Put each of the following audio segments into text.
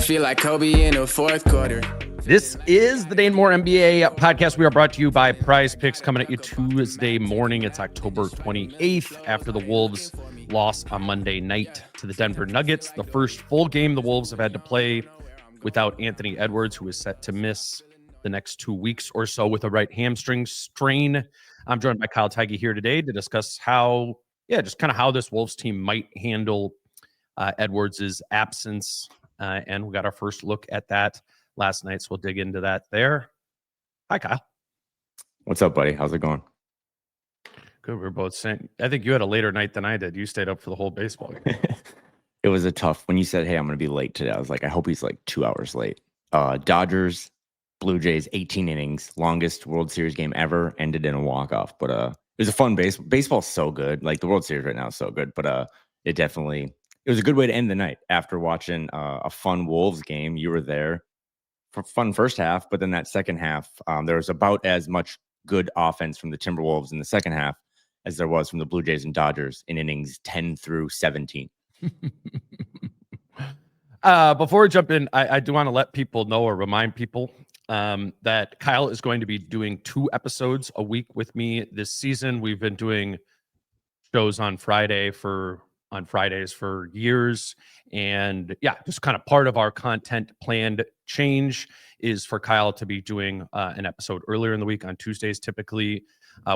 feel like Kobe in the fourth quarter. This is the Dane Moore NBA podcast. We are brought to you by Prize Picks, coming at you Tuesday morning. It's October 28th after the Wolves loss on Monday night to the Denver Nuggets. The first full game the Wolves have had to play without Anthony Edwards, who is set to miss the next 2 weeks or so with a right hamstring strain. I'm joined by Kyle Theige here today to discuss how this Wolves team might handle Edwards' absence. And we got our first look at that last night, so we'll dig into that there. Hi, Kyle. What's up, buddy? How's it going? Good. We're both saying, I think you had a later night than I did. You stayed up for the whole baseball game. It was a tough, when you said, hey, I'm going to be late today, I was like, I hope he's like 2 hours late. Dodgers, Blue Jays, 18 innings, longest World Series game ever, ended in a walk-off. But it was a fun baseball's so good. Like, the World Series right now is so good. But it was a good way to end the night after watching a fun Wolves game. You were there for fun first half, but then that second half, there was about as much good offense from the Timberwolves in the second half as there was from the Blue Jays and Dodgers in innings 10 through 17. Before we jump in, I do want to let people know or remind people that Kyle is going to be doing 2 episodes a week with me this season. We've been doing shows on Fridays for years. And yeah, just kind of part of our content planned change is for Kyle to be doing an episode earlier in the week on Tuesdays, typically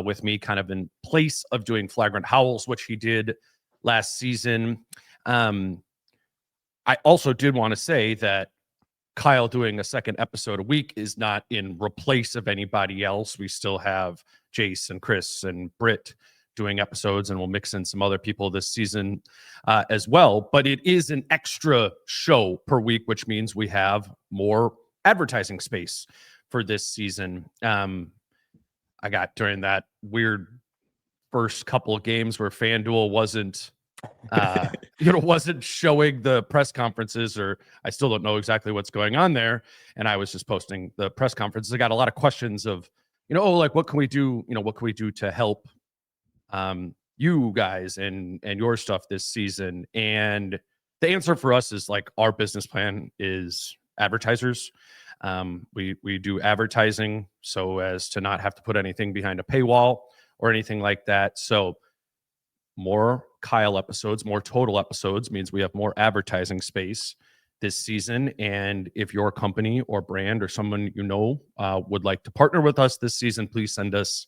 with me, kind of in place of doing Flagrant Howls, which he did last season. I also did want to say that Kyle doing a second episode a week is not in replace of anybody else. We still have Jace and Chris and Britt doing episodes, and we'll mix in some other people this season as well. But it is an extra show per week, which means we have more advertising space for this season. I got during that weird first couple of games where FanDuel wasn't showing the press conferences, or I still don't know exactly what's going on there. And I was just posting the press conferences. I got a lot of questions of, what can we do? What can we do to help you guys and your stuff this season? And the answer for us is like, our business plan is advertisers. We do advertising so as to not have to put anything behind a paywall or anything like that. So more Kyle episodes, more total episodes means we have more advertising space this season. And if your company or brand or someone would like to partner with us this season, please send us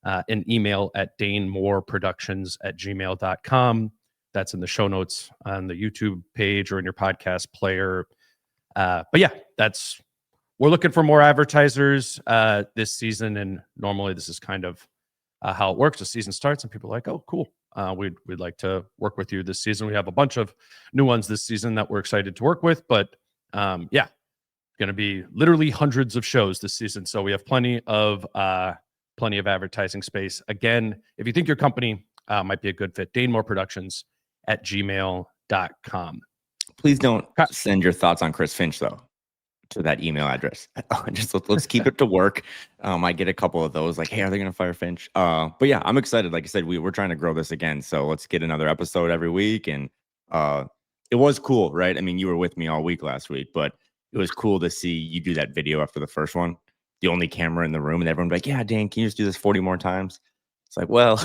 an email at DaneMooreProductions@gmail.com. That's in the show notes on the YouTube page or in your podcast player. But yeah, we're looking for more advertisers this season. And normally this is kind of how it works. The season starts and people are like, oh, cool. We'd like to work with you this season. We have a bunch of new ones this season that we're excited to work with. But going to be literally hundreds of shows this season. So we have plenty of advertising space. Again, if you think your company might be a good fit, DaneMooreProductions@gmail.com. Please don't send your thoughts on Chris Finch, though, to that email address. Just let's keep it to work. I get a couple of those, like, hey, are they going to fire Finch? But yeah, I'm excited. Like I said, we're trying to grow this again. So let's get another episode every week. And it was cool, right? I mean, you were with me all week last week, but it was cool to see you do that video after the first one. The only camera in the room, and everyone be like, yeah, Dan, can you just do this 40 more times? It's like, well,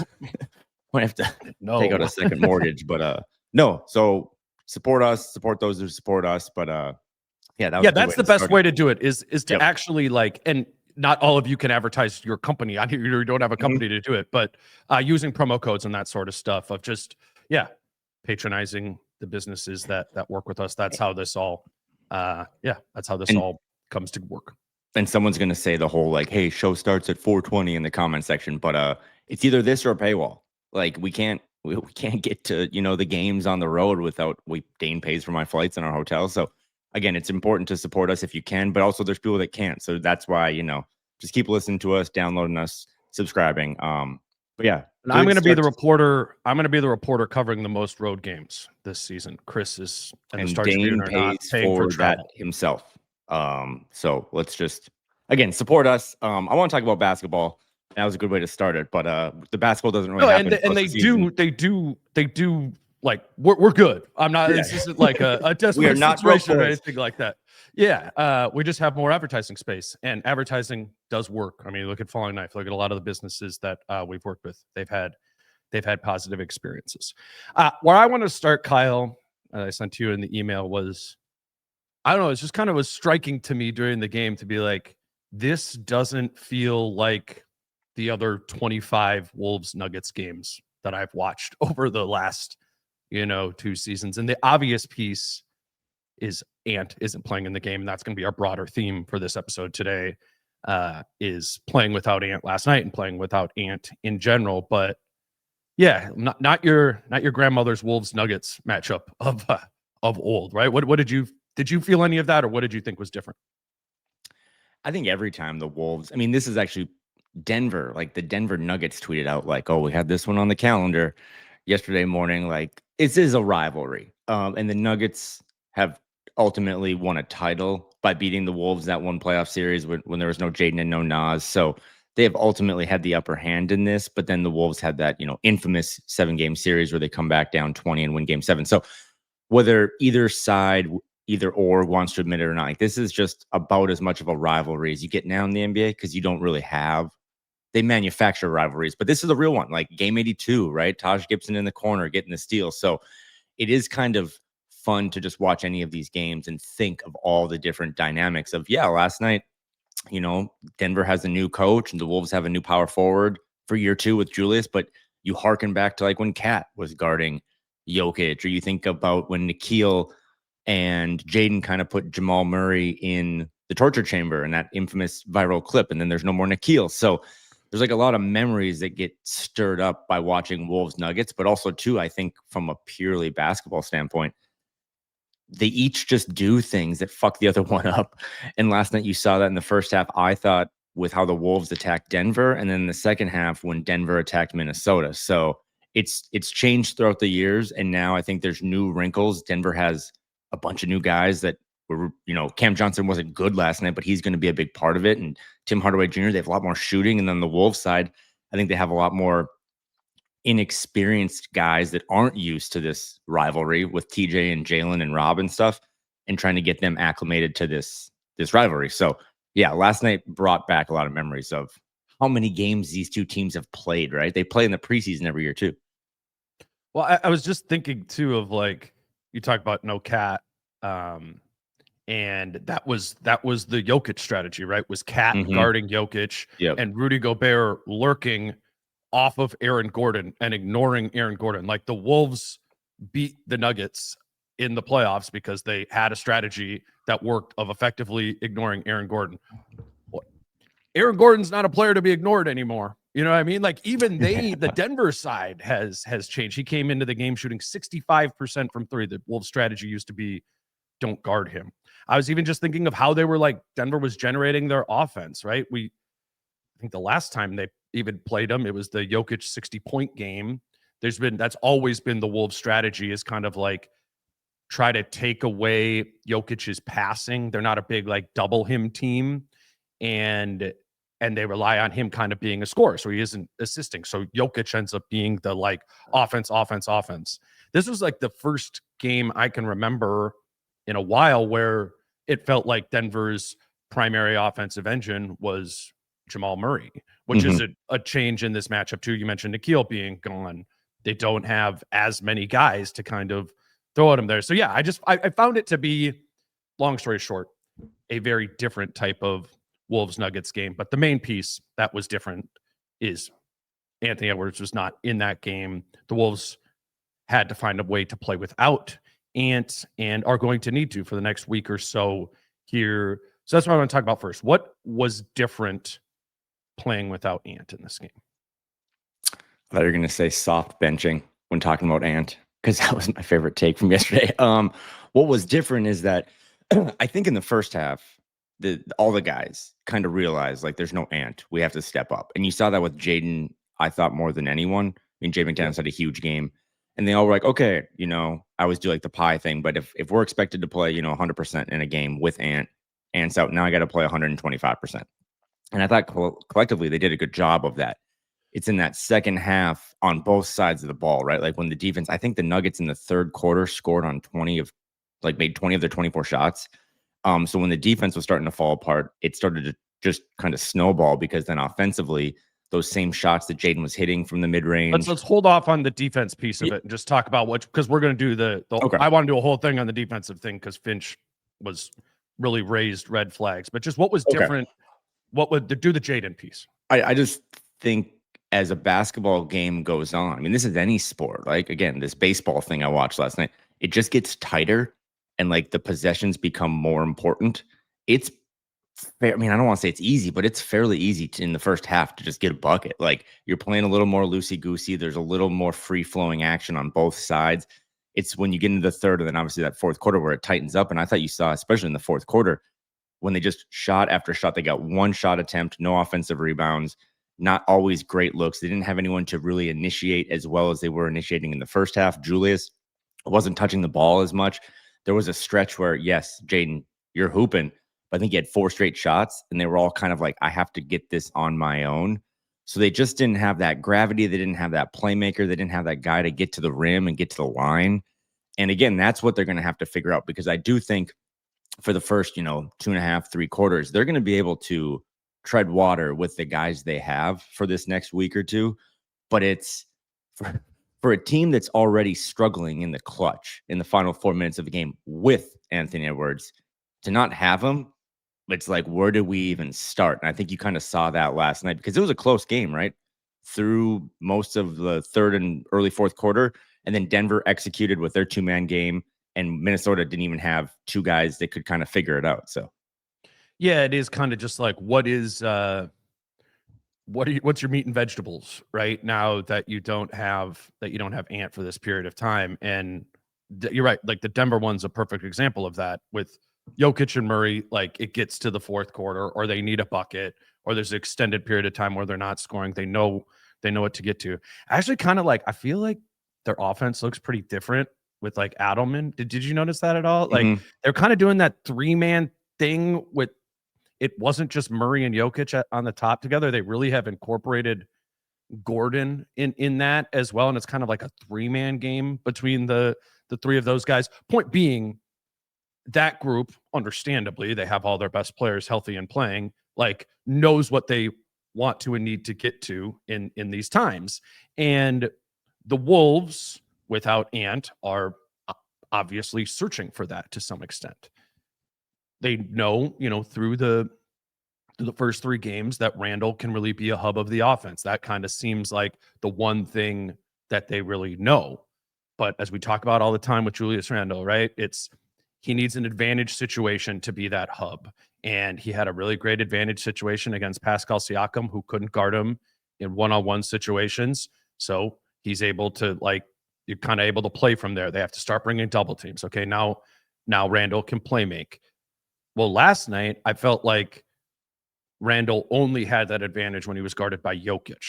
might have to take out a second mortgage, but no. So support us, support those who support us. But that's the best way to do it is to actually and not all of you can advertise your company on here. You don't have a company to do it, but using promo codes and that sort of stuff of just, patronizing the businesses that work with us. That's how this all, all comes to work. And someone's going to say the whole like, hey, show starts at 4:20 in the comment section, but it's either this or a paywall. Like we can't get to, the games on the road without Dane pays for my flights and our hotels. So again, it's important to support us if you can, but also there's people that can't. So that's why, just keep listening to us, downloading us, subscribing. But yeah. And I'm going to be the reporter. I'm going to be the reporter covering the most road games this season. Chris is and Dane pays for that himself. So let's just, again, support us. I want to talk about basketball. That was a good way to start it, but the basketball doesn't really happen. And they do like we're good. I'm not. Yeah. This isn't like a desperate not situation or broke boys. anything like that. Yeah, we just have more advertising space, and advertising does work. I mean, look at Falling Knife. Look at a lot of the businesses that we've worked with. They've had positive experiences. Where I want to start, Kyle, I sent to you in the email was, I don't know, it's just kind of was striking to me during the game to be like, this doesn't feel like the other 25 Wolves Nuggets games that I've watched over the last, 2 seasons. And the obvious piece is Ant isn't playing in the game. And that's going to be our broader theme for this episode today, is playing without Ant last night and playing without Ant in general. But yeah, not your grandmother's Wolves Nuggets matchup of old, right? What did you feel any of that, or what did you think was different? I think every time the Wolves, I mean, this is actually Denver, like the Denver Nuggets tweeted out, like, oh, we had this one on the calendar yesterday morning. Like, this is a rivalry. And the Nuggets have ultimately won a title by beating the Wolves that one playoff series when there was no Jaden and no Nas. So they have ultimately had the upper hand in this. But then the Wolves had that, infamous 7-game series where they come back down 20 and win game 7. So whether either side, either or wants to admit it or not, like, this is just about as much of a rivalry as you get now in the NBA, because you don't really have. They manufacture rivalries, but this is a real one. Like game 82, right? Taj Gibson in the corner getting the steal. So it is kind of fun to just watch any of these games and think of all the different dynamics of, last night, Denver has a new coach and the Wolves have a new power forward for year 2 with Julius, but you hearken back to like when Kat was guarding Jokic, or you think about when Nikhil and Jaden kind of put Jamal Murray in the torture chamber in that infamous viral clip, and then there's no more Nikhil. So there's like a lot of memories that get stirred up by watching Wolves Nuggets, but also too, I think from a purely basketball standpoint, they each just do things that fuck the other one up. And last night you saw that in the first half, I thought, with how the Wolves attacked Denver, and then in the second half when Denver attacked Minnesota. So it's changed throughout the years, and now I think there's new wrinkles. Denver has a bunch of new guys that were, Cam Johnson wasn't good last night, but he's going to be a big part of it. And Tim Hardaway Jr., they have a lot more shooting. And then the Wolves side, I think they have a lot more inexperienced guys that aren't used to this rivalry with TJ and Jalen and Rob and stuff, and trying to get them acclimated to this rivalry. So yeah, last night brought back a lot of memories of how many games these two teams have played, right? They play in the preseason every year too. Well, I was just thinking too of, like, you talk about no Cat, and that was the Jokic strategy, right? Was Cat guarding Jokic, and Rudy Gobert lurking off of Aaron Gordon and ignoring Aaron Gordon. Like, the Wolves beat the Nuggets in the playoffs because they had a strategy that worked of effectively ignoring Aaron Gordon. Well, Aaron Gordon's not a player to be ignored anymore. You know what I mean? Like, even the Denver side has changed. He came into the game shooting 65% from 3. The Wolves strategy used to be, don't guard him. I was even just thinking of how they were, like, Denver was generating their offense, right? I think the last time they even played them, it was the Jokic 60-point game. That's always been the Wolves strategy, is kind of like try to take away Jokic's passing. They're not a big, like, double him team. And they rely on him kind of being a scorer, so he isn't assisting. So Jokic ends up being the, like, offense. This was like the first game I can remember in a while where it felt like Denver's primary offensive engine was Jamal Murray, which is a change in this matchup too. You mentioned Nikhil being gone. They don't have as many guys to kind of throw at him there. So yeah, I found it to be, long story short, a very different type of Wolves Nuggets game. But the main piece that was different is Anthony Edwards was not in that game. The Wolves had to find a way to play without Ant, and are going to need to for the next week or so here. So that's what I want to talk about first. What was different playing without Ant in this game? I thought you were going to say soft benching when talking about Ant, because that was my favorite take from yesterday. What was different is that I think in the first half, all the guys kind of realized, like, there's no Ant. We have to step up. And you saw that with Jaden, I thought, more than anyone. I mean, Jay McDaniels had a huge game. And they all were like, okay, I always do like the pie thing, but if we're expected to play, 100% in a game with Ant's out, now I got to play 125%. And I thought collectively they did a good job of that. it's in that second half on both sides of the ball, right? Like when the defense, I think the Nuggets in the third quarter scored on made 20 of their 24 shots. So when the defense was starting to fall apart, it started to just kind of snowball because then offensively, those same shots that Jaden was hitting from the mid range. Let's hold off on the defense piece of it and just talk about because we're going to do Okay. I want to do a whole thing on the defensive thing because Finch was really raised red flags. But just what was different? What would do the Jaden piece? I just think as a basketball game goes on, I mean, this is any sport. Like, again, this baseball thing I watched last night, it just gets tighter and like the possessions become more important. It's fair. I mean, I don't want to say it's easy, but it's fairly easy in the first half to just get a bucket. Like you're playing a little more loosey-goosey. There's a little more free-flowing action on both sides. It's when you get into the third and then obviously that fourth quarter where it tightens up. And I thought you saw, especially in the fourth quarter, when they just shot after shot, they got one shot attempt, no offensive rebounds, not always great looks. They didn't have anyone to really initiate as well as they were initiating in the first half. Julius wasn't touching the ball as much. There was a stretch where, yes, Jaden, you're hooping, but I think he had 4 straight shots, and they were all kind of like, I have to get this on my own. So they just didn't have that gravity. They didn't have that playmaker. They didn't have that guy to get to the rim and get to the line. And again, that's what they're going to have to figure out, because I do think for the first, 2.5, 3 quarters, they're going to be able to tread water with the guys they have for this next week or two. But it's for a team that's already struggling in the clutch in the final 4 minutes of the game with Anthony Edwards, to not have him, it's like, where do we even start? And I think you kind of saw that last night because it was a close game, right? Through most of the third and early fourth quarter. And then Denver executed with their 2-man game, and Minnesota didn't even have 2 guys that could kind of figure it out. So, yeah, it is kind of just like, what's your meat and vegetables right now that you don't have Ant for this period of time? And you're right. Like the Denver one's a perfect example of that with Jokic and Murray. Like it gets to the fourth quarter, or they need a bucket, or there's an extended period of time where they're not scoring. They know what to get to. Actually, kind of like, I feel like their offense looks pretty different with like Adelman. Did you notice that at all? Like they're kind of doing that 3-man thing with, it wasn't just Murray and Jokic on the top together. They really have incorporated Gordon in that as well. And it's kind of like a 3-man game between the 3 of those guys. Point being, that group, understandably, they have all their best players healthy and playing, like knows what they want to and need to get to in these times. And the Wolves without Ant are obviously searching for that to some extent. They know, through the first 3 games that Randle can really be a hub of the offense. That kind of seems like the one thing that they really know. But as we talk about all the time with Julius Randle, right? He needs an advantage situation to be that hub. And he had a really great advantage situation against Pascal Siakam, who couldn't guard him in one-on-one situations. So he's able to, you're kind of able to play from there. They have to start bringing double teams. Okay, now Randle can play make. Well, last night, I felt like Randle only had that advantage when he was guarded by Jokic.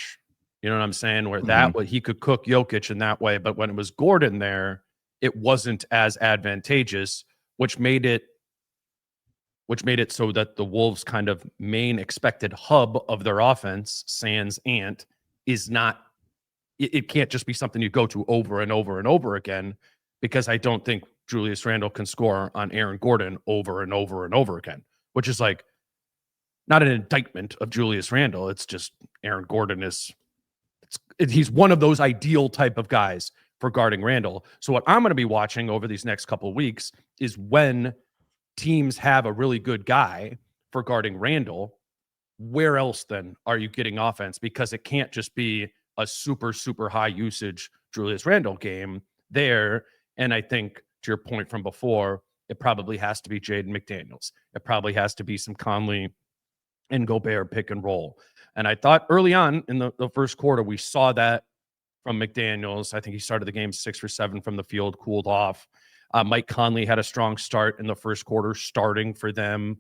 You know what I'm saying? Where that way he could cook Jokic in that way. But when it was Gordon there, it wasn't as advantageous, which made it so that the Wolves' kind of main expected hub of their offense, sans Ant, is not, it can't just be something you go to over and over and over again, because I don't think Julius Randle can score on Aaron Gordon over and over and over again, which is like not an indictment of Julius Randle. It's just Aaron Gordon he's one of those ideal type of guys for guarding Randle. So what I'm going to be watching over these next couple of weeks is when teams have a really good guy for guarding Randle, where else then are you getting offense? Because it can't just be a super, super high usage Julius Randle game there. And I think to your point from before, it probably has to be Jaden McDaniels. It probably has to be some Conley and Gobert pick and roll. And I thought early on in the first quarter, we saw that from McDaniels. I think he started the game 6 for 7 from the field, cooled off. Mike Conley had a strong start in the first quarter, starting for them.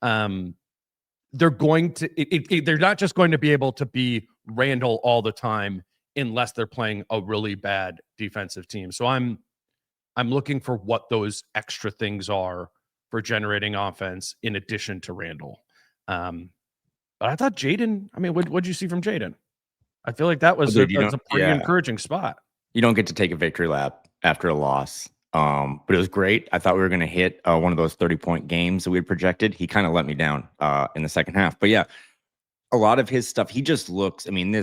They're going to, they're not just going to be able to be Randle all the time unless they're playing a really bad defensive team. So I'm looking for what those extra things are for generating offense in addition to Randle. But I thought Jaden, what'd you see from Jaden? I feel like that was Dude, that's a pretty encouraging spot. You don't get to take a victory lap after a loss. But it was great. I thought we were going to hit one of those 30-point games that we had projected. He kind of let me down in the second half. But yeah, a lot of his stuff, he just looks, I mean,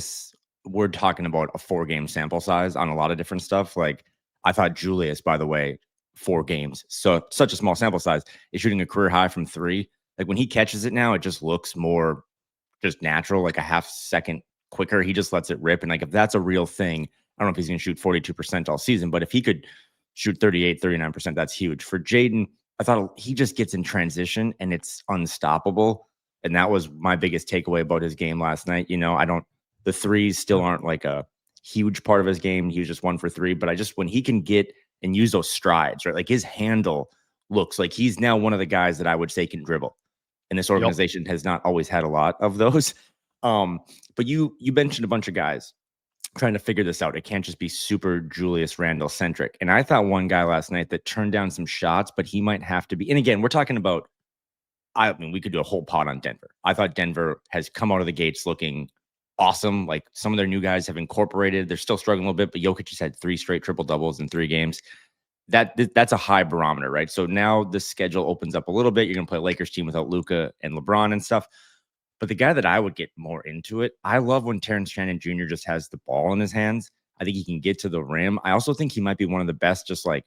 we're talking about a 4-game sample size on a lot of different stuff. Like, I thought Julius, by the way, 4 games, so such a small sample size, is shooting a career high from 3. Like, when he catches it now, it just looks more just natural, like a half second quicker. He just lets it rip. And like, if that's a real thing, I don't know if he's going to shoot 42% all season, but if he could shoot 38, 39%, that's huge. For Jaden, I thought he just gets in transition and it's unstoppable. And that was my biggest takeaway about his game last night. You know, the threes still aren't like a huge part of his game. He was just 1 for 3, but when he can get and use those strides, right? Like, his handle looks like he's now one of the guys that I would say can dribble. And this organization has not always had a lot of those. But you mentioned a bunch of guys trying to figure this out. It can't just be super Julius Randle centric. And I thought one guy last night that turned down some shots, but he might have to be. And again, we're talking about, I mean, we could do a whole pod on Denver. I thought Denver has come out of the gates looking awesome. Like, some of their new guys have incorporated. They're still struggling a little bit, but Jokic has had 3 straight triple doubles in 3 games. That's a high barometer, right? So now the schedule opens up a little bit. You're going to play a Lakers team without Luka and LeBron and stuff. But the guy that I would get more into it, I love when Terrence Shannon Jr. just has the ball in his hands. I think he can get to the rim. I also think he might be one of the best just like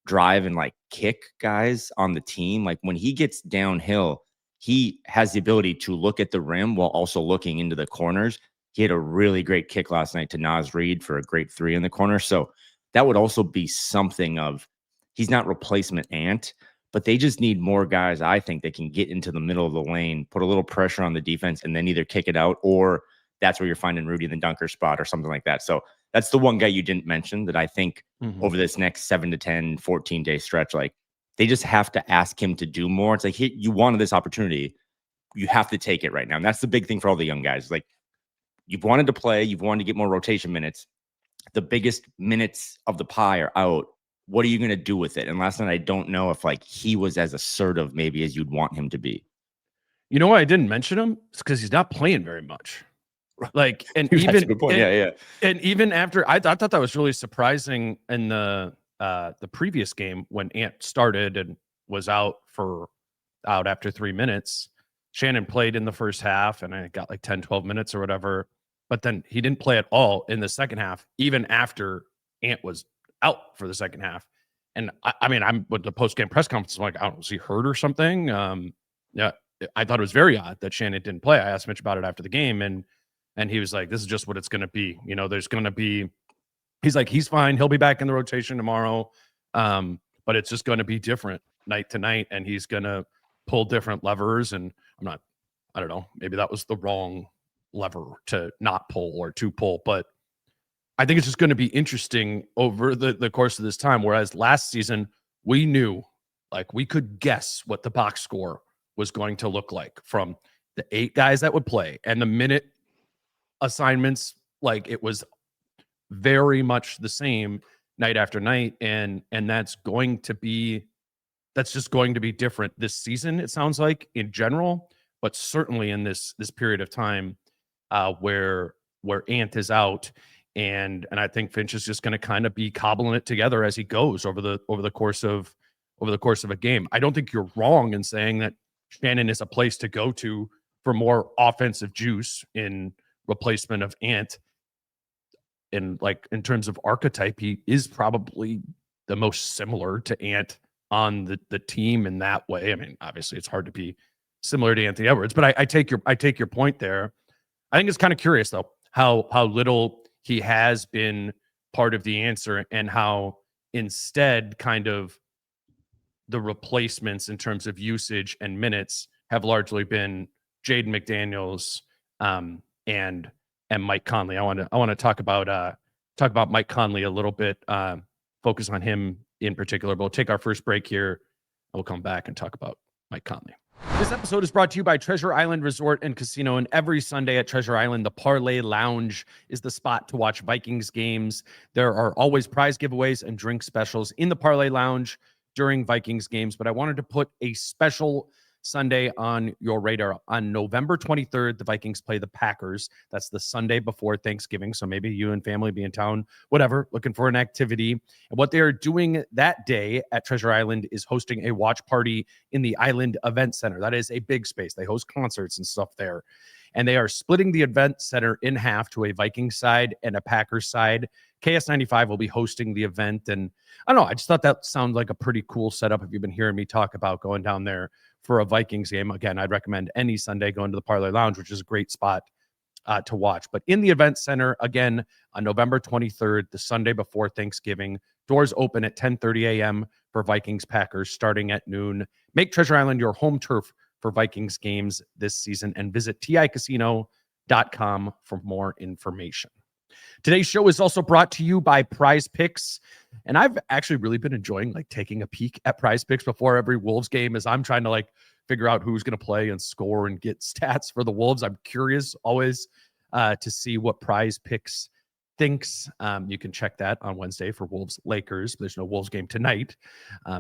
drive and like kick guys on the team. Like, when he gets downhill, he has the ability to look at the rim while also looking into the corners. He had a really great kick last night to Naz Reid for a great 3 in the corner. So that would also be something of, he's not replacement Ant, but they just need more guys, I think, that can get into the middle of the lane, put a little pressure on the defense, and then either kick it out, or that's where you're finding Rudy in the dunker spot or something like that. So that's the one guy you didn't mention that I think over this next 7 to 10, 14-day stretch, like, they just have to ask him to do more. It's like, hey, you wanted this opportunity. You have to take it right now. And that's the big thing for all the young guys. Like, you've wanted to play. You've wanted to get more rotation minutes. The biggest minutes of the pie are out. What are you going to do with it? And last night, I don't know if like he was as assertive maybe as you'd want him to be. You know why I didn't mention him? It's because he's not playing very much. Like, and That's even a good point. Yeah. And even after, I thought that was really surprising in the previous game when Ant started and was out after 3 minutes. Shannon played in the first half and I got like 10, 12 minutes or whatever. But then he didn't play at all in the second half, even after Ant was out for the second half. And I mean, I'm with the post-game press conference, I'm like, I don't know, was he hurt or something? Yeah, I thought it was very odd that Shannon didn't play. I asked Mitch about it after the game, and he was like, this is just what it's going to be. You know, there's going to be, he's like, he's fine. He'll be back in the rotation tomorrow. But it's just going to be different night to night, and he's going to pull different levers. And I don't know, maybe that was the wrong lever to not pull or to pull, but I think it's just going to be interesting over the course of this time. Whereas last season, we knew, like, we could guess what the box score was going to look like from the 8 guys that would play and the minute assignments. Like, it was very much the same night after night. And that's just going to be different this season, it sounds like, in general, but certainly in this period of time where Ant is out. And I think Finch is just going to kind of be cobbling it together as he goes over the course of a game. I don't think you're wrong in saying that Shannon is a place to go to for more offensive juice in replacement of Ant. And like, in terms of archetype, he is probably the most similar to Ant on the team in that way. I mean, obviously it's hard to be similar to Anthony Edwards, but I take your point there. I think it's kind of curious though, how little he has been part of the answer, and how instead kind of the replacements in terms of usage and minutes have largely been Jaden McDaniels and Mike Conley. I want to talk about Mike Conley a little bit, focus on him in particular. But we'll take our first break here, and we'll come back and talk about Mike Conley. This episode is brought to you by Treasure Island Resort and Casino. And every Sunday at Treasure Island, the Parlay Lounge is the spot to watch Vikings games. There are always prize giveaways and drink specials in the Parlay Lounge during Vikings games. But I wanted to put a special Sunday on your radar. On November 23rd, the Vikings play the Packers. That's the Sunday before Thanksgiving. So maybe you and family be in town, whatever, looking for an activity. And what they are doing that day at Treasure Island is hosting a watch party in the Island Event Center. That is a big space. They host concerts and stuff there. And they are splitting the event center in half to a Vikings side and a Packers side. KS95 will be hosting the event. And I don't know, I just thought that sounded like a pretty cool setup. If you've been hearing me talk about going down there for a Vikings game, again, I'd recommend any Sunday going to the Parlay Lounge, which is a great spot to watch. But in the event center, again, on November 23rd, the Sunday before Thanksgiving, doors open at 10:30 a.m. for Vikings Packers starting at noon. Make Treasure Island your home turf for Vikings games this season, and visit ticasino.com for more information. Today's show is also brought to you by Prize Picks. And I've actually really been enjoying like taking a peek at Prize Picks before every Wolves game as I'm trying to like figure out who's going to play and score and get stats for the Wolves. I'm curious always to see what Prize Picks thinks. You can check that on Wednesday for Wolves Lakers. There's no Wolves game tonight.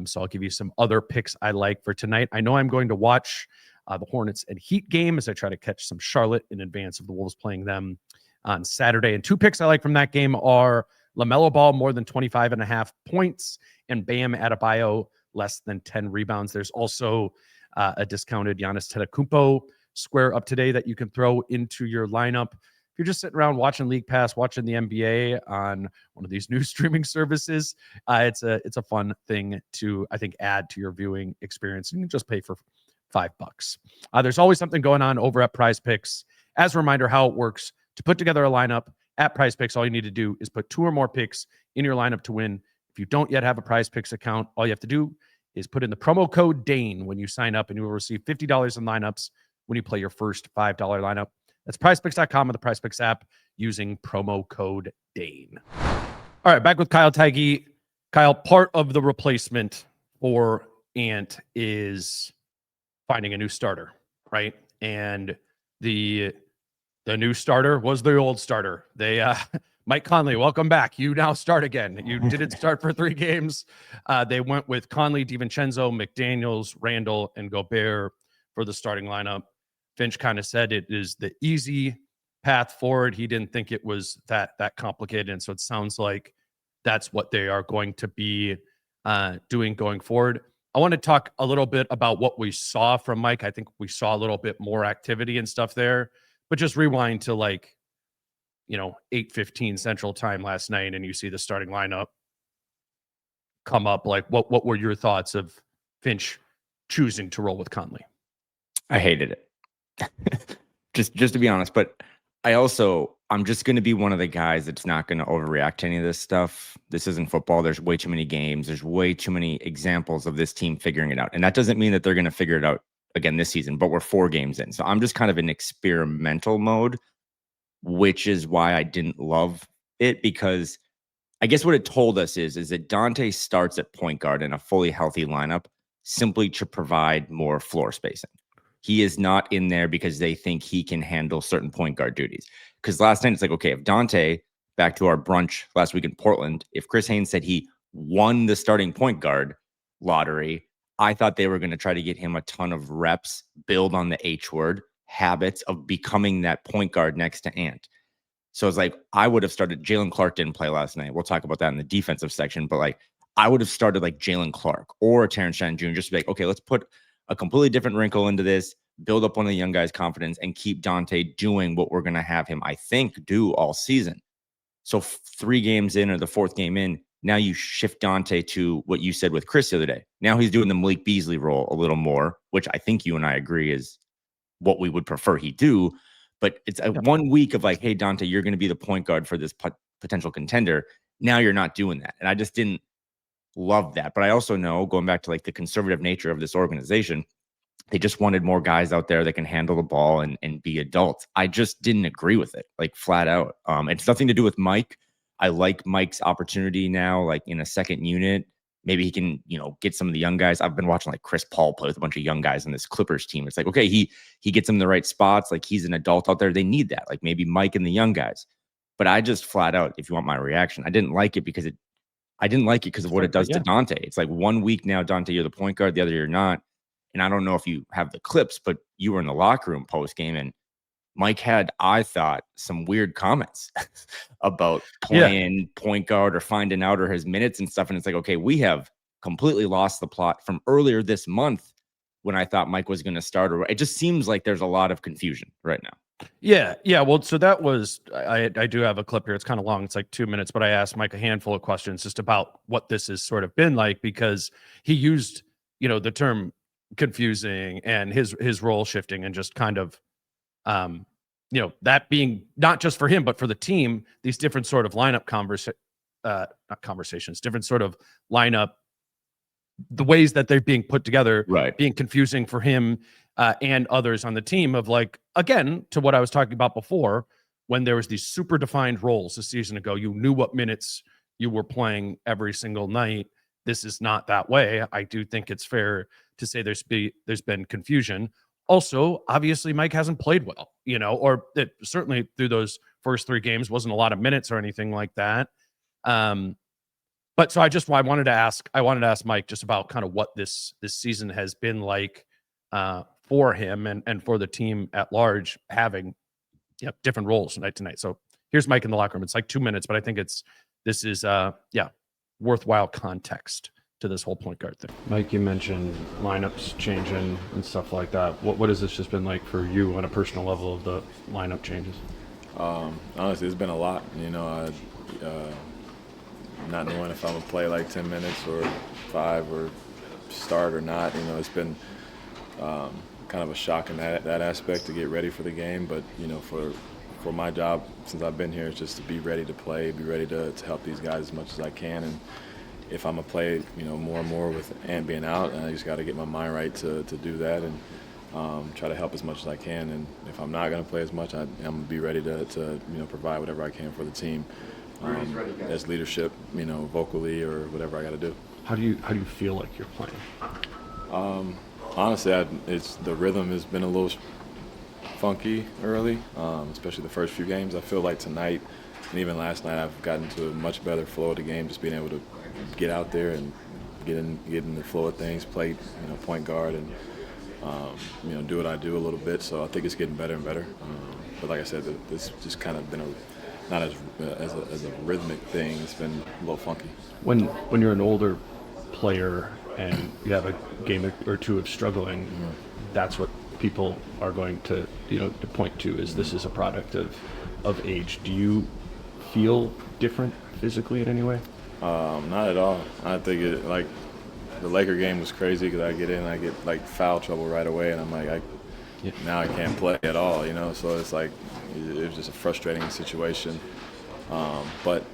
So I'll give you some other picks I like for tonight. I know I'm going to watch the Hornets and Heat game as I try to catch some Charlotte in advance of the Wolves playing them on Saturday. And two picks I like from that game are LaMelo Ball more than 25.5 points and Bam Adebayo less than 10 rebounds. There's also a discounted Giannis Antetokounmpo square up today that you can throw into your lineup. If you're just sitting around watching League Pass, watching the NBA on one of these new streaming services, it's a fun thing to, I think, add to your viewing experience. And you just pay for $5. There's always something going on over at Prize Picks. As a reminder, how it works to put together a lineup at Prize Picks, all you need to do is put 2 or more picks in your lineup to win. If you don't yet have a Prize Picks account, all you have to do is put in the promo code DANE when you sign up, and you will receive $50 in lineups when you play your first $5 lineup. That's prizepicks.com or the Prize Picks app using promo code DANE. All right, back with Kyle Theige. Kyle, part of the replacement for Ant is finding a new starter, right? And the new starter was the old starter. They Mike Conley, welcome back. You now start again. You didn't start for 3 games. They went with Conley, DiVincenzo, McDaniels, Randle, and Gobert for the starting lineup. Finch kind of said it is the easy path forward. He didn't think it was that complicated. And so it sounds like that's what they are going to be doing going forward. I want to talk a little bit about what we saw from Mike. I think we saw a little bit more activity and stuff there, but just rewind to 8:15 Central Time last night, and you see the starting lineup come up. Like, what were your thoughts of Finch choosing to roll with Conley? I hated it. just to be honest, but I'm just going to be one of the guys that's not going to overreact to any of this stuff. This isn't football. There's way too many games. There's way too many examples of this team figuring it out. And that doesn't mean that they're going to figure it out again this season, but we're 4 games in. So I'm just kind of in experimental mode, which is why I didn't love it, because I guess what it told us is that Dante starts at point guard in a fully healthy lineup simply to provide more floor spacing. He is not in there because they think he can handle certain point guard duties. Because last night it's like, okay, if Dante, back to our brunch last week in Portland, if Chris Haynes said he won the starting point guard lottery, I thought they were going to try to get him a ton of reps, build on the H word, habits of becoming that point guard next to Ant. So it's like, I would have started, Jalen Clark didn't play last night. We'll talk about that in the defensive section, but I would have started Jalen Clark or Terrence Shannon Jr. just to be like, okay, let's put a completely different wrinkle into this, build up one of the young guys' confidence, and keep Dante doing what we're going to have him, I think, do all season. So 3 games in, or the 4th game in, now you shift Dante to what you said with Chris the other day. Now he's doing the Malik Beasley role a little more, which I think you and I agree is what we would prefer he do. But it's 1 week of hey, Dante, you're going to be the point guard for this potential contender. Now you're not doing that. And I just didn't love that. But I also know, going back to the conservative nature of this organization, they just wanted more guys out there that can handle the ball and be adults. I just didn't agree with it, flat out. It's nothing to do with Mike. I like Mike's opportunity now, in a second unit. Maybe he can, get some of the young guys. I've been watching Chris Paul play with a bunch of young guys on this Clippers team. It's okay, he gets them in the right spots. He's an adult out there. They need that. Maybe Mike and the young guys. But I just flat out, if you want my reaction, I didn't like it because of what it does to Dante. It's 1 week now, Dante, you're the point guard. The other you're not. And I don't know if you have the clips, but you were in the locker room post game, and Mike had, I thought, some weird comments about playing point guard or finding out or his minutes and stuff. And it's like, okay, we have completely lost the plot from earlier this month when I thought Mike was going to start. Or it just seems like there's a lot of confusion right now. Yeah. Well, so that was, I do have a clip here. It's kind of long. It's like 2 minutes, but I asked Mike a handful of questions just about what this has sort of been like, because he used, the term confusing and his role shifting, and just kind of, that being not just for him, but for the team, these different sort of lineup different sort of lineup, the ways that they're being put together, right, being confusing for him and others on the team, of like, again, to what I was talking about before, when there was these super defined roles a season ago, you knew what minutes you were playing every single night. This is not that way. I do think it's fair to say there's been confusion. Also, obviously, Mike hasn't played well, or it certainly through those first 3 games wasn't a lot of minutes or anything like that. But so I wanted to ask Mike just about kind of what this season has been like for him and for the team at large, having different roles night to night. So here's Mike in the locker room. It's like 2 minutes, but I think this is worthwhile context to this whole point guard thing. Mike, you mentioned lineups changing and stuff like that. What has this just been like for you on a personal level of the lineup changes? Honestly, it's been a lot. Not knowing if I'm gonna play like 10 minutes or 5 or start or not. It's been kind of a shock in that aspect to get ready for the game. But for my job since I've been here is just to be ready to play, be ready to help these guys as much as I can. And if I'm gonna play, more and more with Ant being out, I just got to get my mind right to do that and try to help as much as I can. And if I'm not gonna play as much, I'm gonna be ready to provide whatever I can for the team. As leadership, vocally or whatever I got to do. How do you feel like you're playing? Honestly, it's the rhythm has been a little funky early, especially the first few games. I feel like tonight and even last night I've gotten to a much better flow of the game, just being able to get out there and get in the flow of things, play point guard and do what I do a little bit. So I think it's getting better and better. But like I said, it's just kind of been not as a rhythmic thing. It's been a little funky. When you're an older player and you have a game or two of struggling, that's what people are going to to point to, is this is a product of age. Do you feel different physically in any way? Not at all. I think the Laker game was crazy because I get in, I get like foul trouble right away, and I'm like, now I can't play at all. So it's like it was just a frustrating situation. But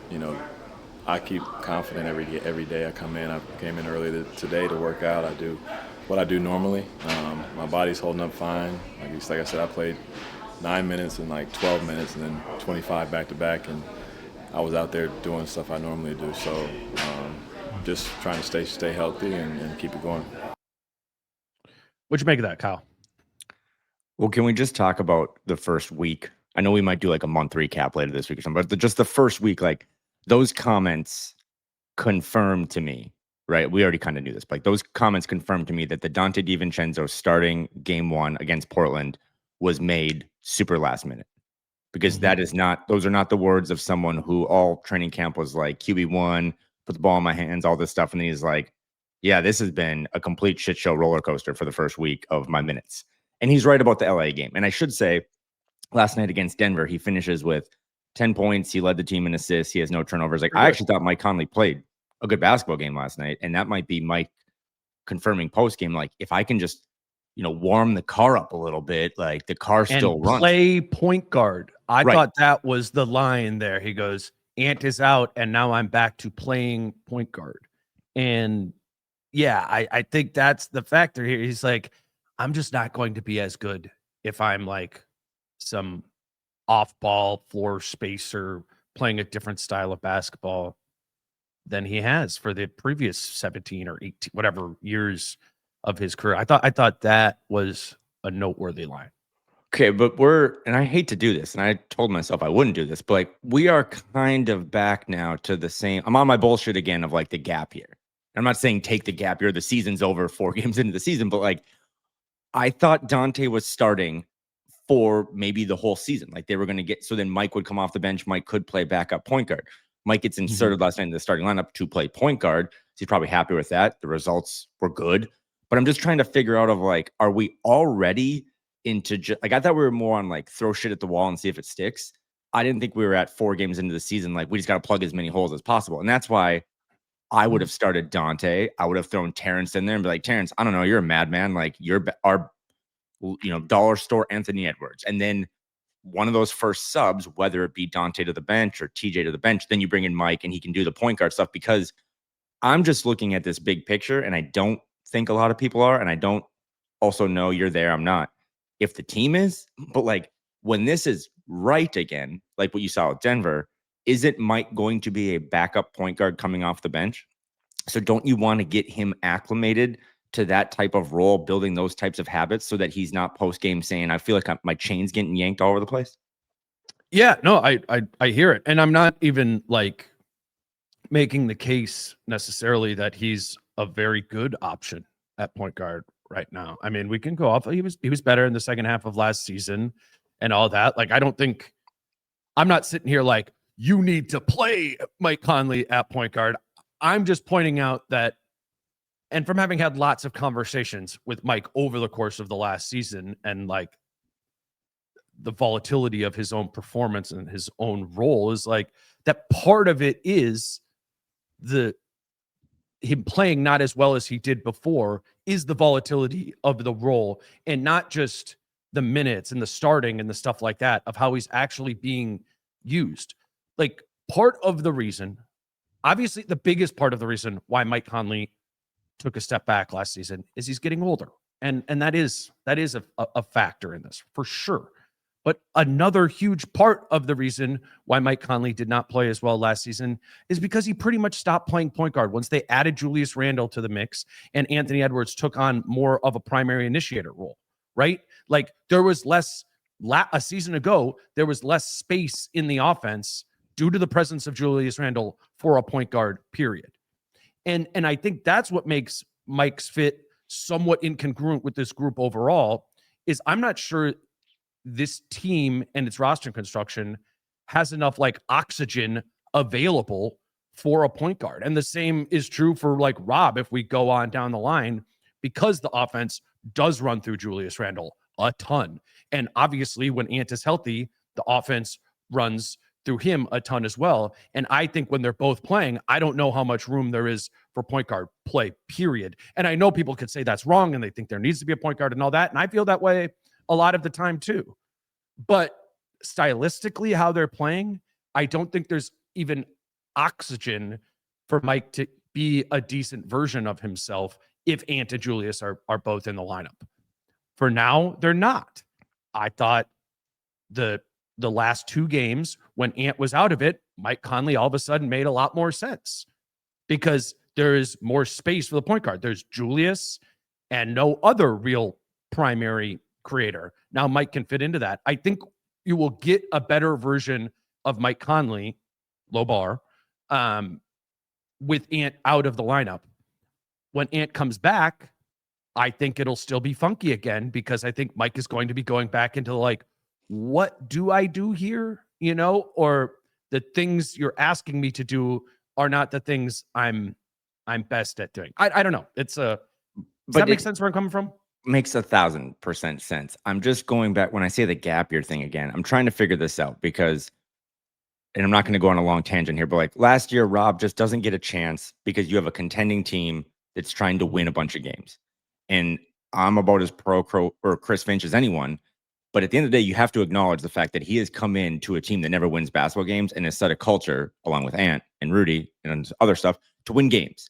I keep confident every day I come in. I came in early today to work out. I do what I do normally. My body's holding up fine. Like I said, I played 9 minutes and like 12 minutes and then 25 back to back, and I was out there doing stuff I normally do. So just trying to stay healthy and keep it going. What'd you make of that, Kyle? Well, can we just talk about the first week? I know we might do like a month recap later this week or something, but just the first week, like those comments confirmed to me, right? We already kind of knew this, but like those comments confirmed to me that the Dante DiVincenzo starting game 1 against Portland was made super last minute, because those are not the words of someone who all training camp was like QB1, put the ball in my hands, all this stuff. And then he's like, yeah, this has been a complete shit show roller coaster for the first week of my minutes. And he's right about the LA game. And I should say, last night against Denver, he finishes with 10 points. He led the team in assists. He has no turnovers. Like, I actually thought Mike Conley played a good basketball game last night. And that might be Mike confirming post game. Like, if I can just, warm the car up a little bit, like the car still runs. Play point guard. I thought that was the line there. He goes, Ant is out, and now I'm back to playing point guard. And yeah, I think that's the factor here. He's like, I'm just not going to be as good if I'm like some off-ball floor spacer playing a different style of basketball than he has for the previous 17 or 18, whatever years of his career. I thought that was a noteworthy line. Okay, but and I hate to do this, and I told myself I wouldn't do this, but like we are kind of back now to the same. I'm on my bullshit again of like the gap year. I'm not saying take the gap year. The season's over 4 games into the season, but like I thought Dante was starting for maybe the whole season. Like they were going to get, so then Mike would come off the bench. Mike could play backup point guard. Mike gets inserted last night in the starting lineup to play point guard. So he's probably happy with that. The results were good. But I'm just trying to figure out of like, are we already into like, I thought we were more on like throw shit at the wall and see if it sticks. I didn't think we were at 4 games into the season. Like we just got to plug as many holes as possible. And that's why I would have started Dante. I would have thrown Terrence in there and be like, Terrence, I don't know. You're a madman. Like you're our, dollar store Anthony Edwards. And then one of those first subs, whether it be Dante to the bench or TJ to the bench, then you bring in Mike and he can do the point guard stuff, because I'm just looking at this big picture and I don't think a lot of people are. And I don't also know you're there. I'm not. If the team is, but like when this is right again, like what you saw with Denver, is it Mike going to be a backup point guard coming off the bench? So don't you want to get him acclimated to that type of role, building those types of habits so that he's not post game saying, I feel like my chain's getting yanked all over the place? Yeah, no, I hear it. And I'm not even like making the case necessarily that he's a very good option at point guard right now. I mean, we can go off. He was better in the second half of last season and all that. Like, I'm not sitting here like, you need to play Mike Conley at point guard. I'm just pointing out that, and from having had lots of conversations with Mike over the course of the last season and like the volatility of his own performance and his own role, is like that part of it is him playing not as well as he did before is the volatility of the role, and not just the minutes and the starting and the stuff like that of how he's actually being used. Like part of the reason, obviously the biggest part of the reason why Mike Conley took a step back last season is he's getting older. And that is a factor in this for sure. But another huge part of the reason why Mike Conley did not play as well last season is because he pretty much stopped playing point guard once they added Julius Randle to the mix and Anthony Edwards took on more of a primary initiator role, right? Like there was less, a season ago, there was less space in the offense due to the presence of Julius Randle for a point guard, period. And I think that's what makes Mike's fit somewhat incongruent with this group overall, is I'm not sure this team and its roster construction has enough like oxygen available for a point guard. And the same is true for like Rob, if we go on down the line, because the offense does run through Julius Randle a ton. And obviously when Ant is healthy, the offense runs through him a ton as well. And I think when they're both playing, I don't know how much room there is for point guard play, period. And I know people could say that's wrong and they think there needs to be a point guard and all that. And I feel that way a lot of the time too. But stylistically, how they're playing, I don't think there's even oxygen for Mike to be a decent version of himself if Ant and Julius are both in the lineup. For now, they're not. I thought the last 2 games when Ant was out of it, Mike Conley all of a sudden made a lot more sense because there is more space for the point guard. There's Julius and no other real primary creator. Now Mike can fit into that. I think you will get a better version of Mike Conley, low bar, with Ant out of the lineup. When Ant comes back, I think it'll still be funky again because I think Mike is going to be going back into like, what do I do here? Or the things you're asking me to do are not the things I'm best at doing. I don't know. Does that make sense where I'm coming from? Makes 1,000% sense. I'm just going back when I say the gap year thing again. I'm trying to figure this out because, and I'm not going to go on a long tangent here, but like last year, Rob just doesn't get a chance because you have a contending team that's trying to win a bunch of games. And I'm about as pro or Chris Finch as anyone. But at the end of the day, you have to acknowledge the fact that he has come in to a team that never wins basketball games and has set a culture along with Ant and Rudy and other stuff to win games.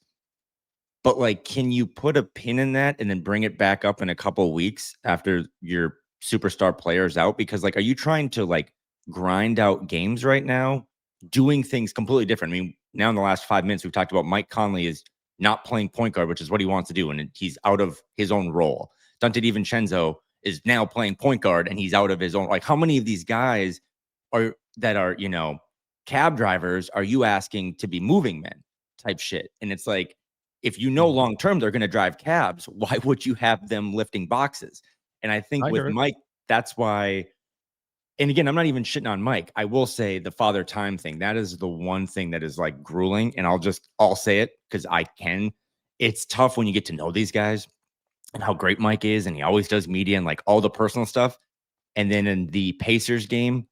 But like, can you put a pin in that and then bring it back up in a couple of weeks after your superstar player is out? Because like, are you trying to like grind out games right now, doing things completely different? I mean, now in the last 5 minutes, we've talked about Mike Conley is not playing point guard, which is what he wants to do. And he's out of his own role. Dante DiVincenzo is now playing point guard and he's out of his own. Like, how many of these guys are cab drivers are you asking to be moving men type shit? And it's like, if long term they're going to drive cabs, why would you have them lifting boxes? And I think I with hear it. Mike, that's why. And again, I'm not even shitting on Mike. I will say the father time thing. That is the one thing that is like grueling. And I'll say it because I can. It's tough when you get to know these guys and how great Mike is. And he always does media and like all the personal stuff. And then in the Pacers game,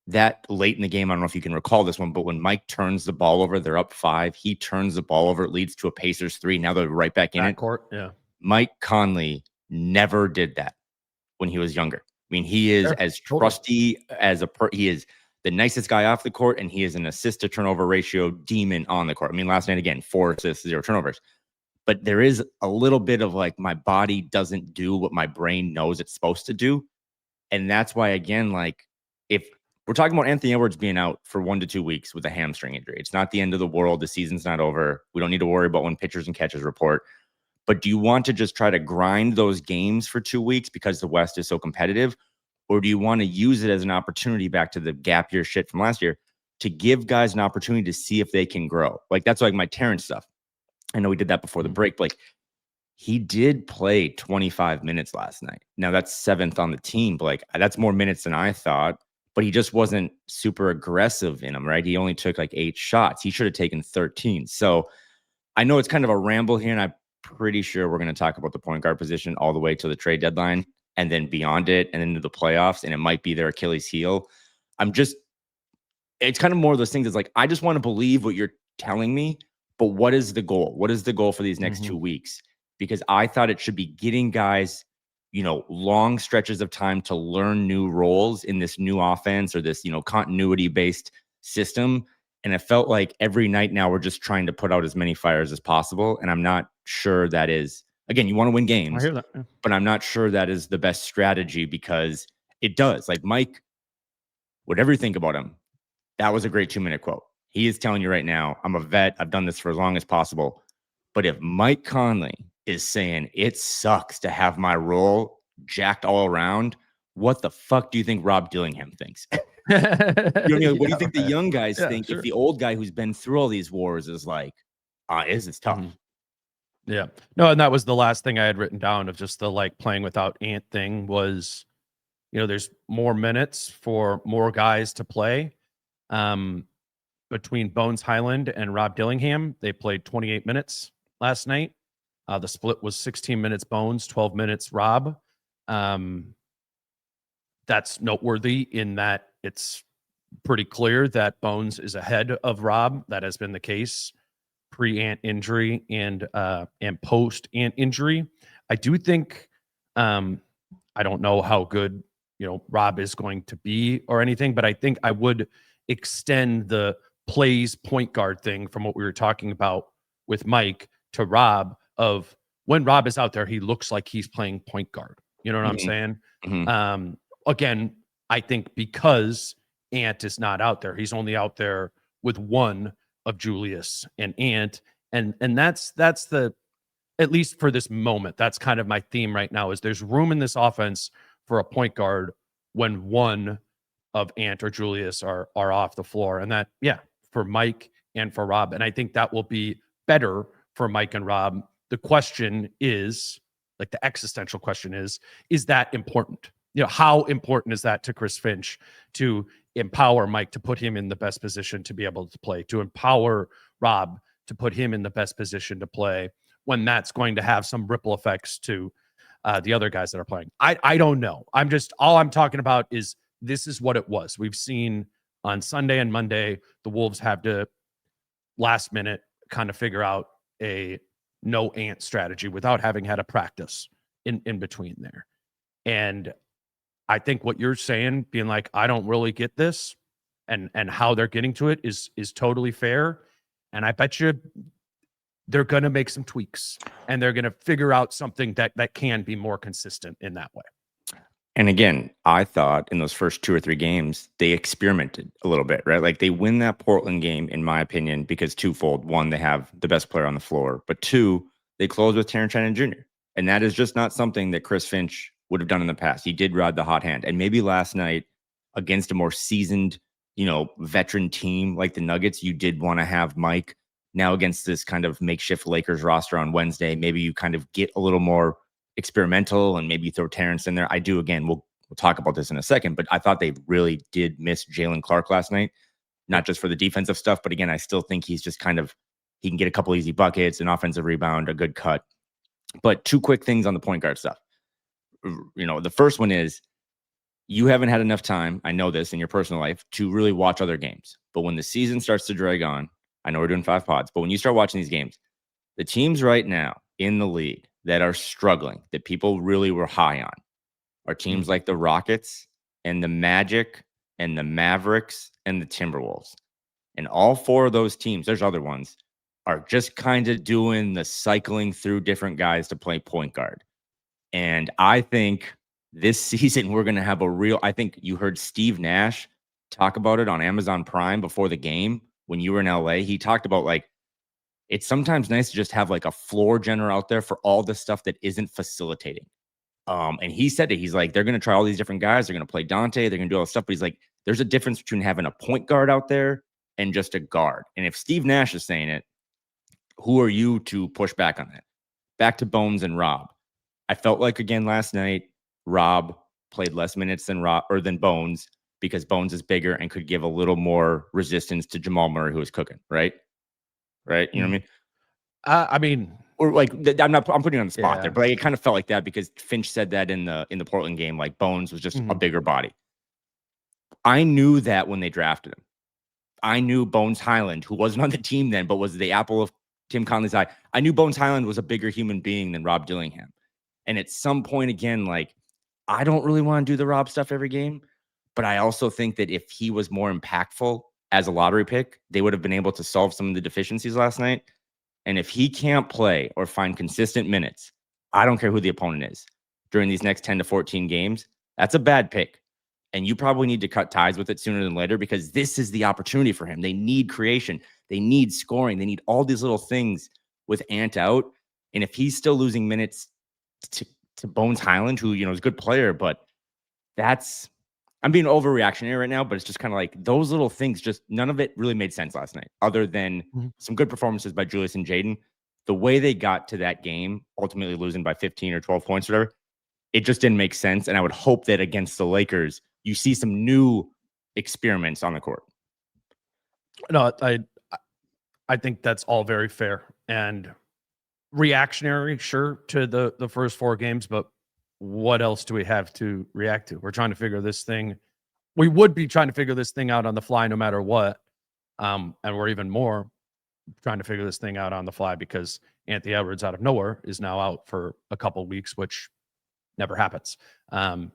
that late in the game, I don't know if you can recall this one, but when Mike turns the ball over, they're up 5. He turns the ball over. It leads to a Pacers 3. Now they're right back in it. Court, yeah. Mike Conley never did that when he was younger. I mean, he is as trusty as he is the nicest guy off the court, and he is an assist to turnover ratio demon on the court. I mean, last night, again, 4 assists, 0 turnovers. But there is a little bit of like my body doesn't do what my brain knows it's supposed to do. And that's why, again, like if we're talking about Anthony Edwards being out for 1 to 2 weeks with a hamstring injury, it's not the end of the world. The season's not over. We don't need to worry about when pitchers and catchers report. But do you want to just try to grind those games for 2 weeks because the West is so competitive? Or do you want to use it as an opportunity, back to the gap year shit from last year, to give guys an opportunity to see if they can grow? Like, that's like my Terrence stuff. I know we did that before the break. Like, he did play 25 minutes last night. Now, that's 7th on the team. But like, that's more minutes than I thought. But he just wasn't super aggressive in them, right? He only took like 8 shots. He should have taken 13. So I know it's kind of a ramble here, and I'm pretty sure we're going to talk about the point guard position all the way to the trade deadline and then beyond it and into the playoffs. And it might be their Achilles heel. It's kind of more of those things. It's like, I just want to believe what you're telling me, but what is the goal? What is the goal for these next 2 weeks? Because I thought it should be getting guys, long stretches of time to learn new roles in this new offense or this, continuity based system. And it felt like every night now we're just trying to put out as many fires as possible. And I'm not sure that is, again, you want to win games, I hear that. Yeah. but I'm not sure that is the best strategy, because it does. Like, Mike, whatever you think about him, that was a great 2-minute quote. He is telling you right now, I'm a vet. I've done this for as long as possible. But if Mike Conley is saying it sucks to have my role jacked all around, what the fuck do you think Rob Dillingham thinks? What do you think the young guys think? Sure. If the old guy who's been through all these wars is like, it's tough. Yeah. No, and that was the last thing I had written down of just the like playing without Ant thing was, there's more minutes for more guys to play. Between Bones Highland and Rob Dillingham, they played 28 minutes last night. The split was 16 minutes Bones, 12 minutes Rob. That's noteworthy in that it's pretty clear that Bones is ahead of Rob. That has been the case pre-Ant injury and post-Ant injury. I do think, I don't know how good, Rob is going to be or anything, but I think I would extend the plays point guard thing from what we were talking about with Mike to Rob, of when Rob is out there, he looks like he's playing point guard. You know what I'm saying? Again, I think because Ant is not out there, he's only out there with one of Julius and Ant. And that's the, at least for this moment, that's kind of my theme right now, is there's room in this offense for a point guard when one of Ant or Julius are off the floor. And that, for Mike and for Rob. And I think that will be better for Mike and Rob. The question is, like the existential question is that important? How important is that to Chris Finch to empower Mike, to put him in the best position to be able to play, to empower Rob to put him in the best position to play, when that's going to have some ripple effects to the other guys that are playing? I don't know. All I'm talking about is this is what it was. We've seen on Sunday and Monday, the Wolves have to last minute kind of figure out a no Ant strategy without having had a practice in between there. And I think what you're saying, being like, I don't really get this, and how they're getting to it is totally fair. And I bet you they're going to make some tweaks and they're going to figure out something that can be more consistent in that way. And again, I thought in those first 2 or 3 games, they experimented a little bit, right? Like, they win that Portland game, in my opinion, because twofold. 1, they have the best player on the floor, but 2, they close with Terrence Shannon Jr. And that is just not something that Chris Finch would have done in the past. He did ride the hot hand. And maybe last night against a more seasoned, veteran team like the Nuggets, you did want to have Mike. Now against this kind of makeshift Lakers roster on Wednesday, maybe you kind of get a little more experimental and maybe throw Terrence in there. I do, again, we'll talk about this in a second, but I thought they really did miss Jalen Clark last night, not just for the defensive stuff, but again, I still think he's just kind of, he can get a couple easy buckets, an offensive rebound, a good cut. But two quick things on the point guard stuff. You know, the first one is, you haven't had enough time, I know this, in your personal life to really watch other games. But when the season starts to drag on, I know we're doing 5 pods, but when you start watching these games, the teams right now in the league that are struggling, that people really were high on, are teams like the Rockets and the Magic and the Mavericks and the Timberwolves. And all 4 of those teams, there's other ones, are just kind of doing the cycling through different guys to play point guard. And I think this season we're going to have a real, I think you heard Steve Nash talk about it on Amazon Prime before the game when you were in LA. He talked about, like, it's sometimes nice to just have like a floor general out there for all the stuff that isn't facilitating. And he said it, he's like, they're going to try all these different guys. They're going to play Dante. They're going to do all this stuff. But he's like, there's a difference between having a point guard out there and just a guard. And if Steve Nash is saying it, who are you to push back on that? Back to Bones and Rob. I felt like, again, last night, Rob played less minutes than Bones, because Bones is bigger and could give a little more resistance to Jamal Murray, who was cooking, right? Right? You know what I mean? Or like, I'm putting you on the spot there, but like, it kind of felt like that because Finch said that in the Portland game, like Bones was just a bigger body. I knew that when they drafted him. I knew Bones Highland, who wasn't on the team then, but was the apple of Tim Conley's eye. I knew Bones Highland was a bigger human being than Rob Dillingham. And at some point, again, like, I don't really want to do the Rob stuff every game, but I also think that if he was more impactful as a lottery pick, they would have been able to solve some of the deficiencies last night. And if he can't play or find consistent minutes, I don't care who the opponent is, during these next 10 to 14 games, that's a bad pick. And you probably need to cut ties with it sooner than later, because this is the opportunity for him. They need creation. They need scoring. They need all these little things with Ant out. And if he's still losing minutes to Bones Highland, who, you know, is a good player, but I'm being overreactionary right now, but it's just kind of like those little things, just none of it really made sense last night, other than some good performances by Julius and Jaden. The way they got to that game, ultimately losing by 15 or 12 points or whatever, it just didn't make sense. And I would hope that against the Lakers, you see some new experiments on the court. No, I think that's all very fair and reactionary, sure, to the first 4 games, but what else do we have to react to? We're trying to figure this thing. We would be trying to figure this thing out on the fly no matter what. And we're even more trying to figure this thing out on the fly because Anthony Edwards out of nowhere is now out for a couple of weeks, which never happens.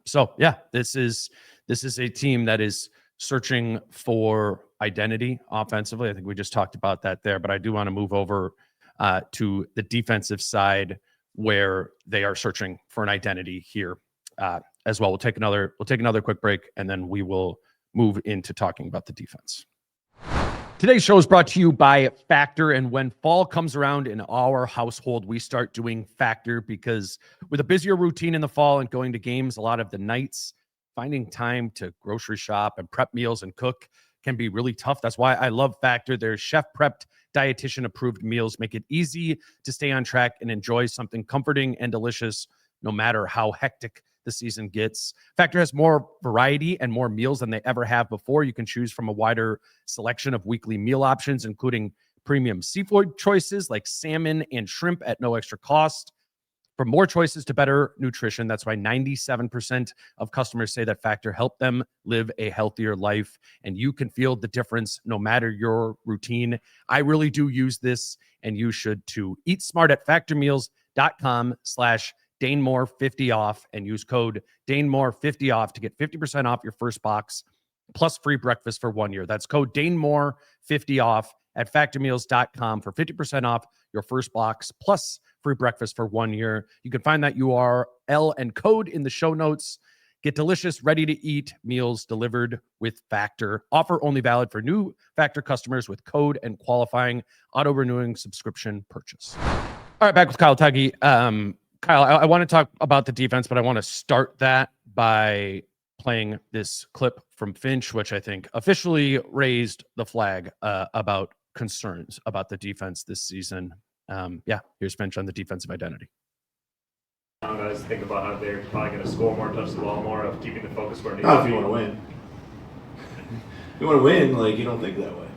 So yeah, this is a team that is searching for identity offensively. I think we just talked about that there, but I do want to move over to the defensive side, where they are searching for an identity here as well. We'll take another quick break, and then we will move into talking about the defense. Today's show is brought to you by Factor. And when fall comes around in our household, we start doing Factor, because with a busier routine in the fall and going to games a lot of the nights, finding time to grocery shop and prep meals and cook can be really tough. That's why I love Factor. Their chef-prepped, dietitian-approved meals make it easy to stay on track and enjoy something comforting and delicious, no matter how hectic the season gets. Factor has more variety and more meals than they ever have before. You can choose from a wider selection of weekly meal options, including premium seafood choices like salmon and shrimp at no extra cost. From more choices to better nutrition, that's why 97% of customers say that Factor helped them live a healthier life, and you can feel the difference no matter your routine. I really do use this, and you should too. Eat smart at factormeals.com/DaneMoore50 off and use code DaneMoore50 off to get 50% off your first box plus free breakfast for 1 year. That's code DaneMoore50 off at factormeals.com for 50% off your first box plus free breakfast for 1 year. You can find that URL and code in the show notes. Get delicious, ready-to-eat meals delivered with Factor. Offer only valid for new Factor customers with code and qualifying auto-renewing subscription purchase. All right, back with Kyle Theige. Kyle, I want to talk about the defense, but I want to start that by playing this clip from Finch, which I think officially raised the flag about concerns about the defense this season. Here's Finch on the defensive identity. guys think about how they're probably going to score more, touch the ball more, of keeping the focus where it needs Not to if be. you want to win. If you want to win, like, you don't think that way.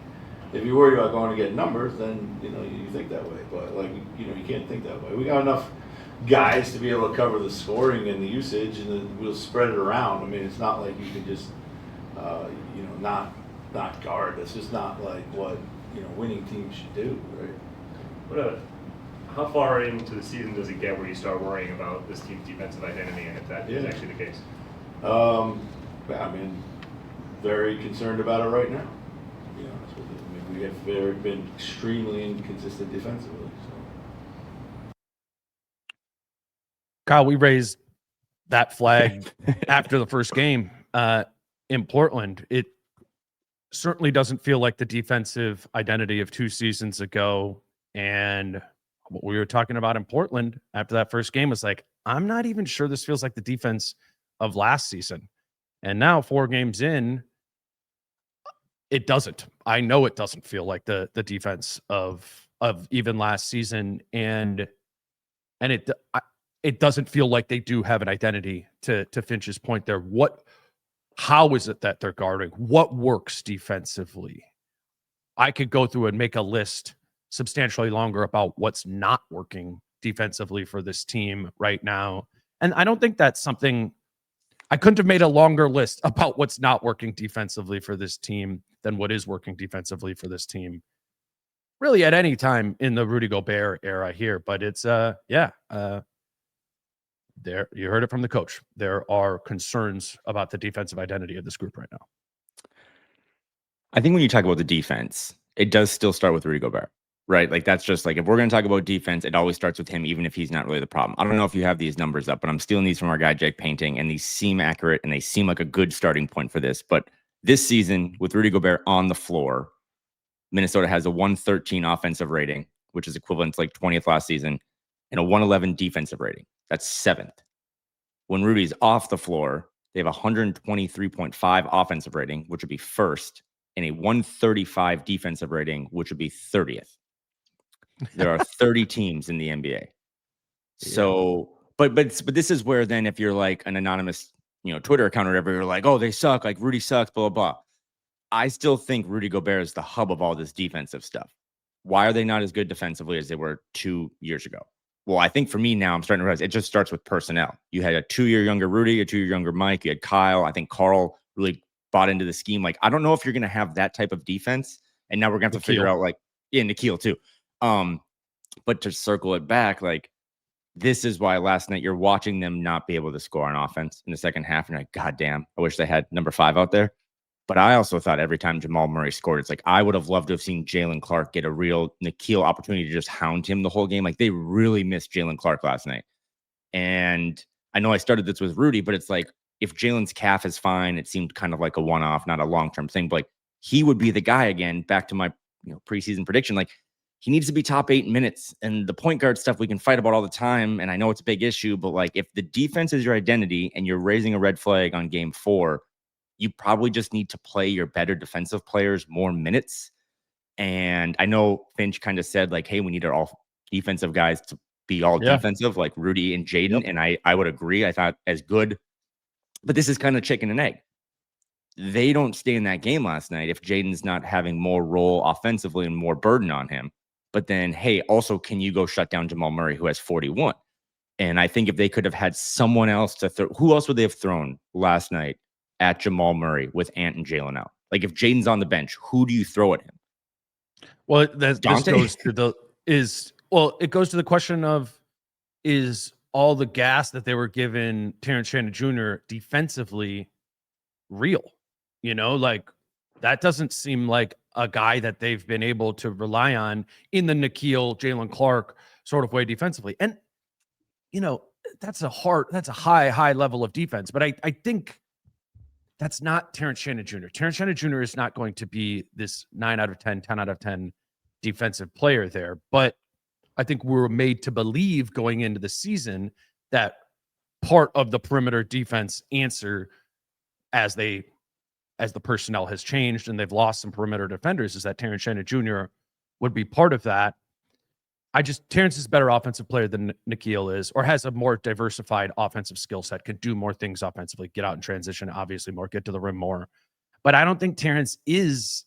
If you're worried about going to get numbers, then, you know, you think that way. But, like, you know, you can't think that way. We got enough guys to be able to cover the scoring and the usage, and then we'll spread it around. I mean, it's not like you can just, you know, not guard. That's just not like what, you know, winning teams should do, right? How far into the season does it get where you start worrying about this team's defensive identity, and if that is actually the case? I mean, very concerned about it right now. To be honest with you, I mean, we have been extremely inconsistent defensively. So. Kyle, we raised that flag after the first game in Portland. It certainly doesn't feel like the defensive identity of 2 seasons ago. And what we were talking about in Portland after that first game was like, I'm not even sure this feels like the defense of last season. And now 4 games in, it doesn't. I know it doesn't feel like the defense of even last season. And it doesn't feel like they do have an identity, to Finch's point there. How is it that they're guarding? What works defensively? I could go through and make a list substantially longer about what's not working defensively for this team right now. And I don't think that's something I couldn't have made a longer list about what's not working defensively for this team than what is working defensively for this team. Really at any time in the Rudy Gobert era here, but it's there you heard it from the coach. There are concerns about the defensive identity of this group right now. I think when you talk about the defense, it does still start with Rudy Gobert, right? Like, that's just like, if we're going to talk about defense, it always starts with him, even if he's not really the problem. I don't know if you have these numbers up, but I'm stealing these from our guy, Jake Painting, and these seem accurate and they seem like a good starting point for this. But this season, with Rudy Gobert on the floor, Minnesota has a 113 offensive rating, which is equivalent to like 20th last season, and a 111 defensive rating. That's 7th. When Rudy's off the floor, they have a 123.5 offensive rating, which would be 1st, and a 135 defensive rating, which would be 30th. There are 30 teams in the NBA. So, but this is where then, if you're like an anonymous, you know, Twitter account or whatever, you're like, oh, they suck, like Rudy sucks, blah, blah, blah. I still think Rudy Gobert is the hub of all this defensive stuff. Why are they not as good defensively as they were 2 years ago? Well, I think for me now, I'm starting to realize it just starts with personnel. You had a 2-year younger Rudy, a 2-year younger Mike. You had Kyle. I think Carl really bought into the scheme. Like, I don't know if you're going to have that type of defense. And now we're going to have to figure out, like, Nikhil too. But to circle it back, like, this is why last night you're watching them not be able to score on offense in the second half. And you're like, God damn, I wish they had number 5 out there. But I also thought every time Jamal Murray scored, it's like, I would have loved to have seen Jalen Clark get a real Nikhil opportunity to just hound him the whole game. Like, they really missed Jalen Clark last night. And I know I started this with Rudy, but it's like, if Jalen's calf is fine, it seemed kind of like a one-off, not a long-term thing. But like, he would be the guy again, back to my preseason prediction. Like, he needs to be top 8 minutes. And the point guard stuff we can fight about all the time. And I know it's a big issue, but like, if the defense is your identity and you're raising a red flag on game 4, you probably just need to play your better defensive players more minutes. And I know Finch kind of said, like, hey, we need our all defensive guys to be all defensive, like Rudy and Jaden. And I would agree. I thought as good, but this is kind of chicken and egg. They don't stay in that game last night if Jaden's not having more role offensively and more burden on him. But then, hey, also, can you go shut down Jamal Murray, who has 41? And I think if they could have had someone else to throw, who else would they have thrown last night at Jamal Murray with Ant and Jalen out? Like, if Jaden's on the bench, who do you throw at him? Well, this goes to it goes to the question of, is all the gas that they were given Terrence Shannon Jr. defensively real? Like, that doesn't seem like a guy that they've been able to rely on in the Nikhil, Jalen Clark sort of way defensively. And, that's a high level of defense. But I think that's not Terrence Shannon Jr. Terrence Shannon Jr. is not going to be this 9 out of 10, 10 out of 10 defensive player there. But I think we were made to believe going into the season that part of the perimeter defense answer, as the personnel has changed and they've lost some perimeter defenders, is that Terrence Shannon Jr. would be part of that. Terrence is a better offensive player than Nickeil is, or has a more diversified offensive skill set, can do more things offensively, get out in transition, obviously more, get to the rim more. But I don't think Terrence is.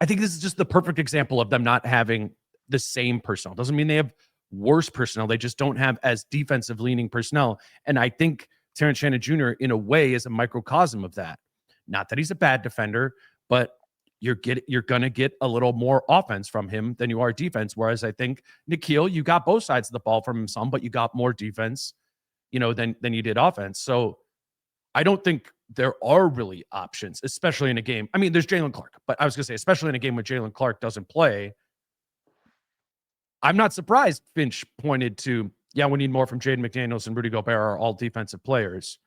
I think this is just the perfect example of them not having the same personnel. Doesn't mean they have worse personnel. They just don't have as defensive leaning personnel. And I think Terrence Shannon Jr. in a way is a microcosm of that. Not that he's a bad defender, but you're going to get a little more offense from him than you are defense. Whereas I think Nickeil, you got both sides of the ball from him some, but you got more defense, than you did offense. So I don't think there are really options, especially in a game. I mean, there's Jalen Clark, but I was going to say, especially in a game when Jalen Clark doesn't play, I'm not surprised Finch pointed to, we need more from Jaden McDaniels and Rudy Gobert are all defensive players,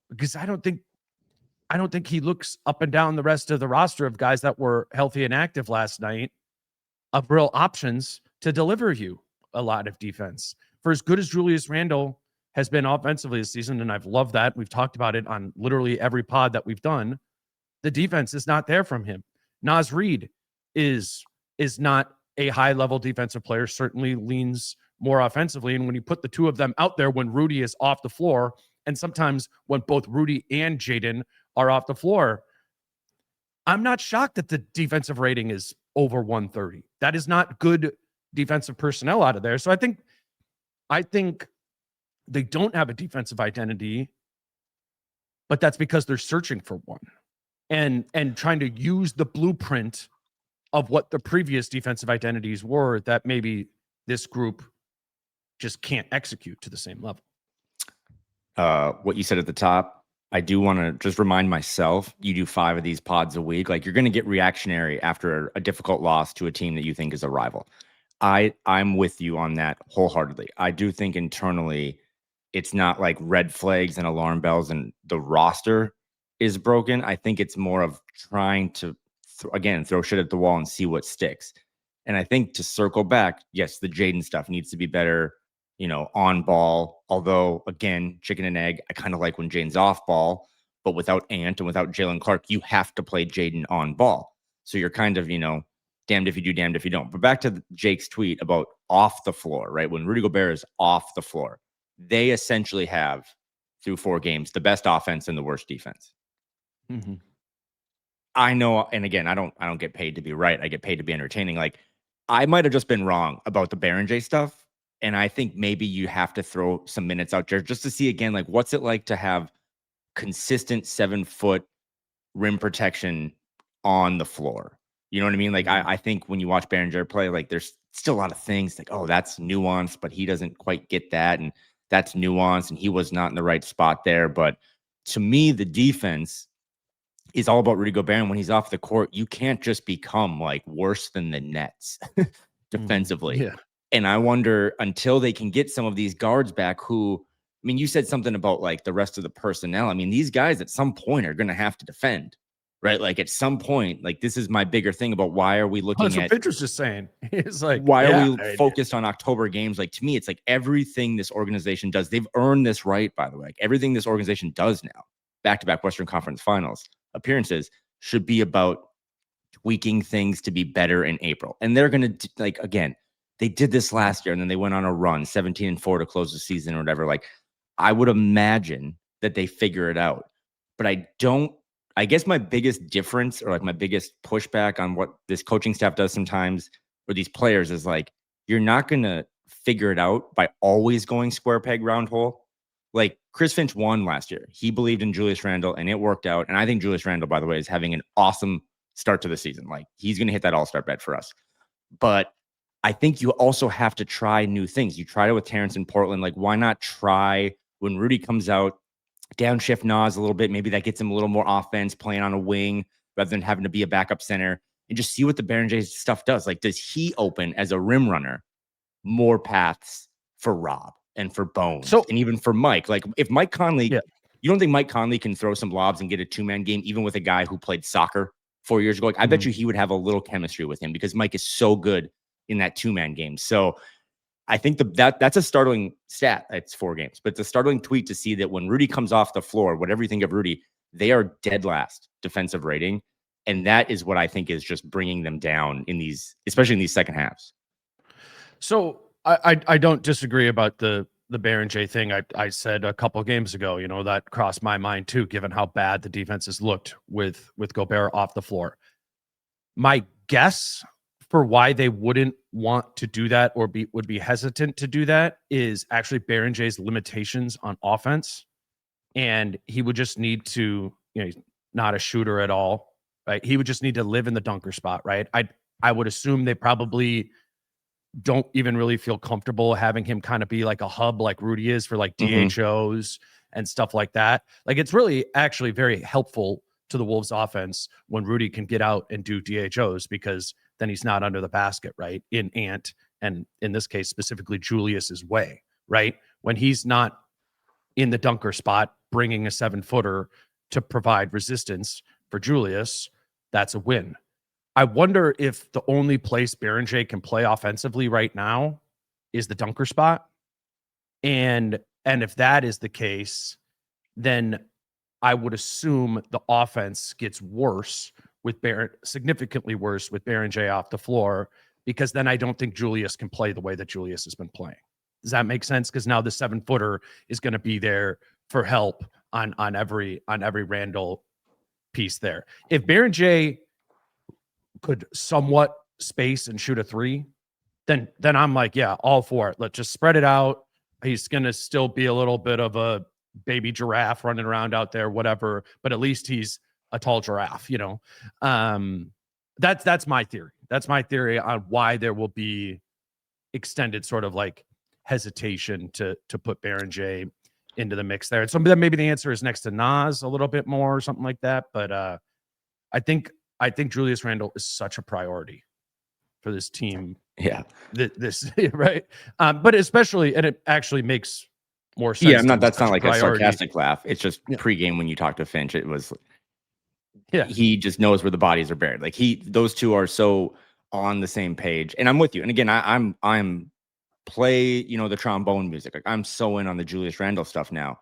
because I don't think he looks up and down the rest of the roster of guys that were healthy and active last night of real options to deliver you a lot of defense. For as good as Julius Randle has been offensively this season, and I've loved that, we've talked about it on literally every pod that we've done, the defense is not there from him. Naz Reid is not a high-level defensive player, certainly leans more offensively, and when you put the two of them out there when Rudy is off the floor, and sometimes when both Rudy and Jaden are off the floor, I'm not shocked that the defensive rating is over 130. That is not good defensive personnel out of there. So I think they don't have a defensive identity, but that's because they're searching for one and trying to use the blueprint of what the previous defensive identities were that maybe this group just can't execute to the same level. What you said at the top, I do want to just remind myself, you do 5 of these pods a week. Like, you're going to get reactionary after a difficult loss to a team that you think is a rival. I'm with you on that wholeheartedly. I do think internally it's not like red flags and alarm bells and the roster is broken. I think it's more of trying to, throw shit at the wall and see what sticks. And I think to circle back, yes, the Jaden stuff needs to be better, on ball. Although, again, chicken and egg, I kind of like when Jaden's off ball, but without Ant and without Jalen Clark, you have to play Jaden on ball. So you're kind of, damned if you do, damned if you don't. But back to Jake's tweet about off the floor, right? When Rudy Gobert is off the floor, they essentially have, through 4 games, the best offense and the worst defense. Mm-hmm. I know, and again, I don't get paid to be right. I get paid to be entertaining. Like, I might have just been wrong about the Baron J stuff, and I think maybe you have to throw some minutes out there just to see again, like, what's it like to have consistent 7-foot rim protection on the floor. You know what I mean? Like, I think when you watch Behringer play, like, there's still a lot of things like, oh, that's nuanced, but he doesn't quite get that. And that's nuanced, and he was not in the right spot there. But to me, the defense is all about Rudy Gobert. And when he's off the court, you can't just become like worse than the Nets defensively. Yeah. And I wonder, until they can get some of these guards back who, I mean, you said something about like the rest of the personnel. I mean, these guys at some point are going to have to defend, right? Like, at some point, like, this is my bigger thing about why are we looking That's what at Finch was just saying. It's like, why are we focused on October games? Like, to me, it's like everything this organization does, they've earned this right, by the way. Like, everything this organization does now, back-to-back Western Conference Finals appearances, should be about tweaking things to be better in April. And they're going to, like, again, they did this last year, and then they went on a run, 17-4 to close the season or whatever. Like, I would imagine that they figure it out. But I guess my biggest difference, or like my biggest pushback on what this coaching staff does sometimes, or these players, is like, you're not going to figure it out by always going square peg round hole. Like, Chris Finch won last year. He believed in Julius Randle, and it worked out. And I think Julius Randle, by the way, is having an awesome start to the season. Like, he's going to hit that all-star bet for us. But I think you also have to try new things. You tried it with Terrence in Portland. Like, why not try when Rudy comes out, downshift Nas a little bit? Maybe that gets him a little more offense, playing on a wing rather than having to be a backup center, and just see what the Baron J stuff does. Like, does he open as a rim runner more paths for Rob and for Bones, and even for Mike? Like, if Mike Conley, you don't think Mike Conley can throw some lobs and get a 2-man game, even with a guy who played soccer 4 years ago? Like, I bet you he would have a little chemistry with him, because Mike is so good in that 2-man game. So I think that's a startling stat. It's 4 games, but it's a startling tweet to see that when Rudy comes off the floor, whatever you think of Rudy, they are dead last defensive rating. And that is what I think is just bringing them down in these, especially in these second halves. So I don't disagree about the Berenger thing. I said a couple games ago, you know, that crossed my mind too, given how bad the defense has looked with Gobert off the floor. My guess for why they wouldn't want to do that or would be hesitant to do that is actually Berenger's limitations on offense. And he would just need to, you know, he's not a shooter at all, right? He would just need to live in the dunker spot, right? I would assume they probably don't even really feel comfortable having him kind of be like a hub like Rudy is for like DHOs and stuff like that. Like it's really actually very helpful to the Wolves offense when Rudy can get out and do DHOs, because then he's not under the basket, right? In Ant, and in this case, specifically Julius's way, right? When he's not in the dunker spot, bringing a 7-footer to provide resistance for Julius, that's a win. I wonder if the only place Berenger can play offensively right now is the dunker spot. And if that is the case, then I would assume the offense gets worse with significantly worse with Berenger off the floor, because then I don't think Julius can play the way that Julius has been playing. Does that make sense? Because now the 7-footer is going to be there for help on every Randle piece there. If Berenger could somewhat space and shoot a 3, then I'm like, yeah, all for it. Let's just spread it out. He's going to still be a little bit of a baby giraffe running around out there, whatever, but at least he's a tall giraffe, you know? That's my theory. That's my theory on why there will be extended sort of like hesitation to put Berenger into the mix there. And so then maybe the answer is next to Nas a little bit more or something like that. But I think Julius Randle is such a priority for this team. Yeah. This right. But especially, and it actually makes more sense. Yeah, that's not like priority. a sarcastic laugh. It's just pregame when you talk to Finch, it was he just knows where the bodies are buried. Like those two are so on the same page. And I'm with you. And again, I'm play, you know, the trombone music. Like I'm so in on the Julius Randle stuff now.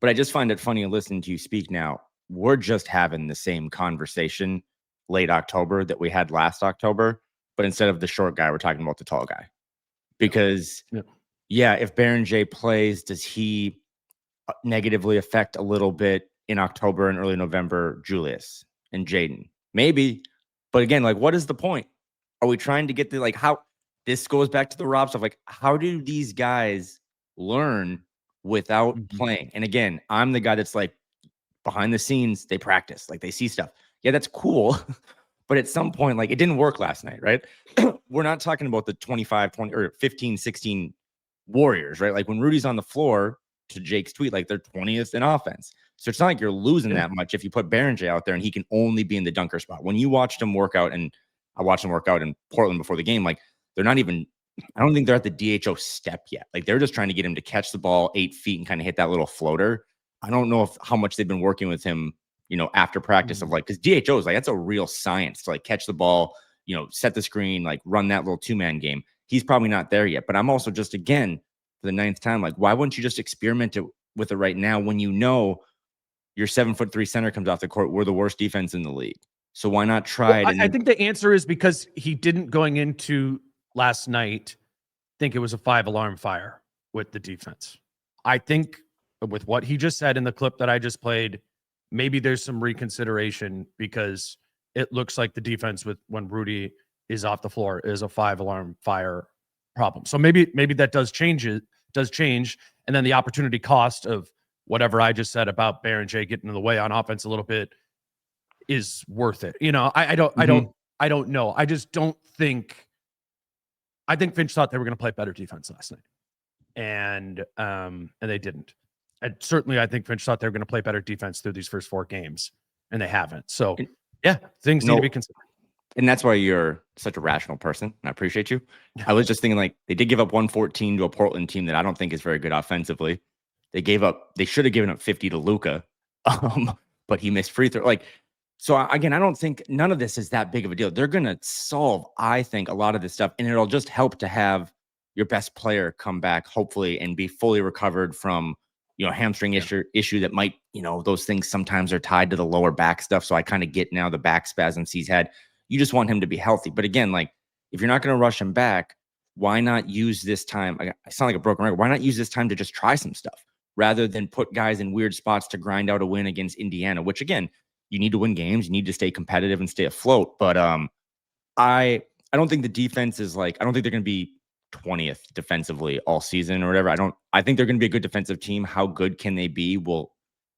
But I just find it funny listening to you speak now. We're just having the same conversation late October that we had last October, but instead of the short guy, we're talking about the tall guy. Because if Berenger plays, does he negatively affect a little bit in October and early November Julius and Jaden? Maybe. But again, like, what is the point? Are we trying to get the, like, how this goes back to the Rob stuff? Like, how do these guys learn without playing? And again, I'm the guy that's like, behind the scenes, they practice, like they see stuff. Yeah, that's cool. But at some point, like, it didn't work last night, right? We're not talking about the 25, 20 or 15, 16 Warriors, right? Like when Rudy's on the floor, to Jake's tweet, like they're 20th in offense. So it's not like you're losing that much if you put Berenger out there and he can only be in the dunker spot. When you watched him work out, and I watched him work out in Portland before the game, like they're not even, I don't think they're at the DHO step yet. Like they're just trying to get him to catch the ball 8 feet and kind of hit that little floater. I don't know how much they've been working with him, you know, after practice of like, because DHO is like, that's a real science to like catch the ball, you know, set the screen, like run that little 2-man game. He's probably not there yet. But I'm also just, again, for the 9th time, like, why wouldn't you just experiment with it right now when you know your 7'3" center comes off the court? We're the worst defense in the league. So why not try it? I think the answer is because he didn't, going into last night, think it was a 5-alarm fire with the defense. I think with what he just said in the clip that I just played, maybe there's some reconsideration, because it looks like the defense when Rudy is off the floor is a 5-alarm fire problem. So maybe that does change. And then the opportunity cost of whatever I just said about Berenger getting in the way on offense a little bit is worth it. You know, I don't know. I just don't think, I think Finch thought they were going to play better defense last night. And they didn't. And certainly I think Finch thought they were going to play better defense through these first 4 games, and they haven't. So yeah, things need to be considered. And that's why you're such a rational person. And I appreciate you. I was just thinking, like, they did give up 114 to a Portland team that I don't think is very good offensively. They should have given up 50 to Luka, but he missed free throw. Like, so again, I don't think none of this is that big of a deal. They're going to solve, I think, a lot of this stuff, and it'll just help to have your best player come back, hopefully, and be fully recovered from, you know, hamstring issue that might, you know, those things sometimes are tied to the lower back stuff. So I kind of get now the back spasms he's had. You just want him to be healthy. But again, like, if you're not going to rush him back, why not use this time? I sound like a broken record. Why not use this time to just try some stuff rather than put guys in weird spots to grind out a win against Indiana, which again, you need to win games. You need to stay competitive and stay afloat. But I don't think the defense is like, I don't think they're going to be 20th defensively all season or whatever. I think they're going to be a good defensive team. How good can they be will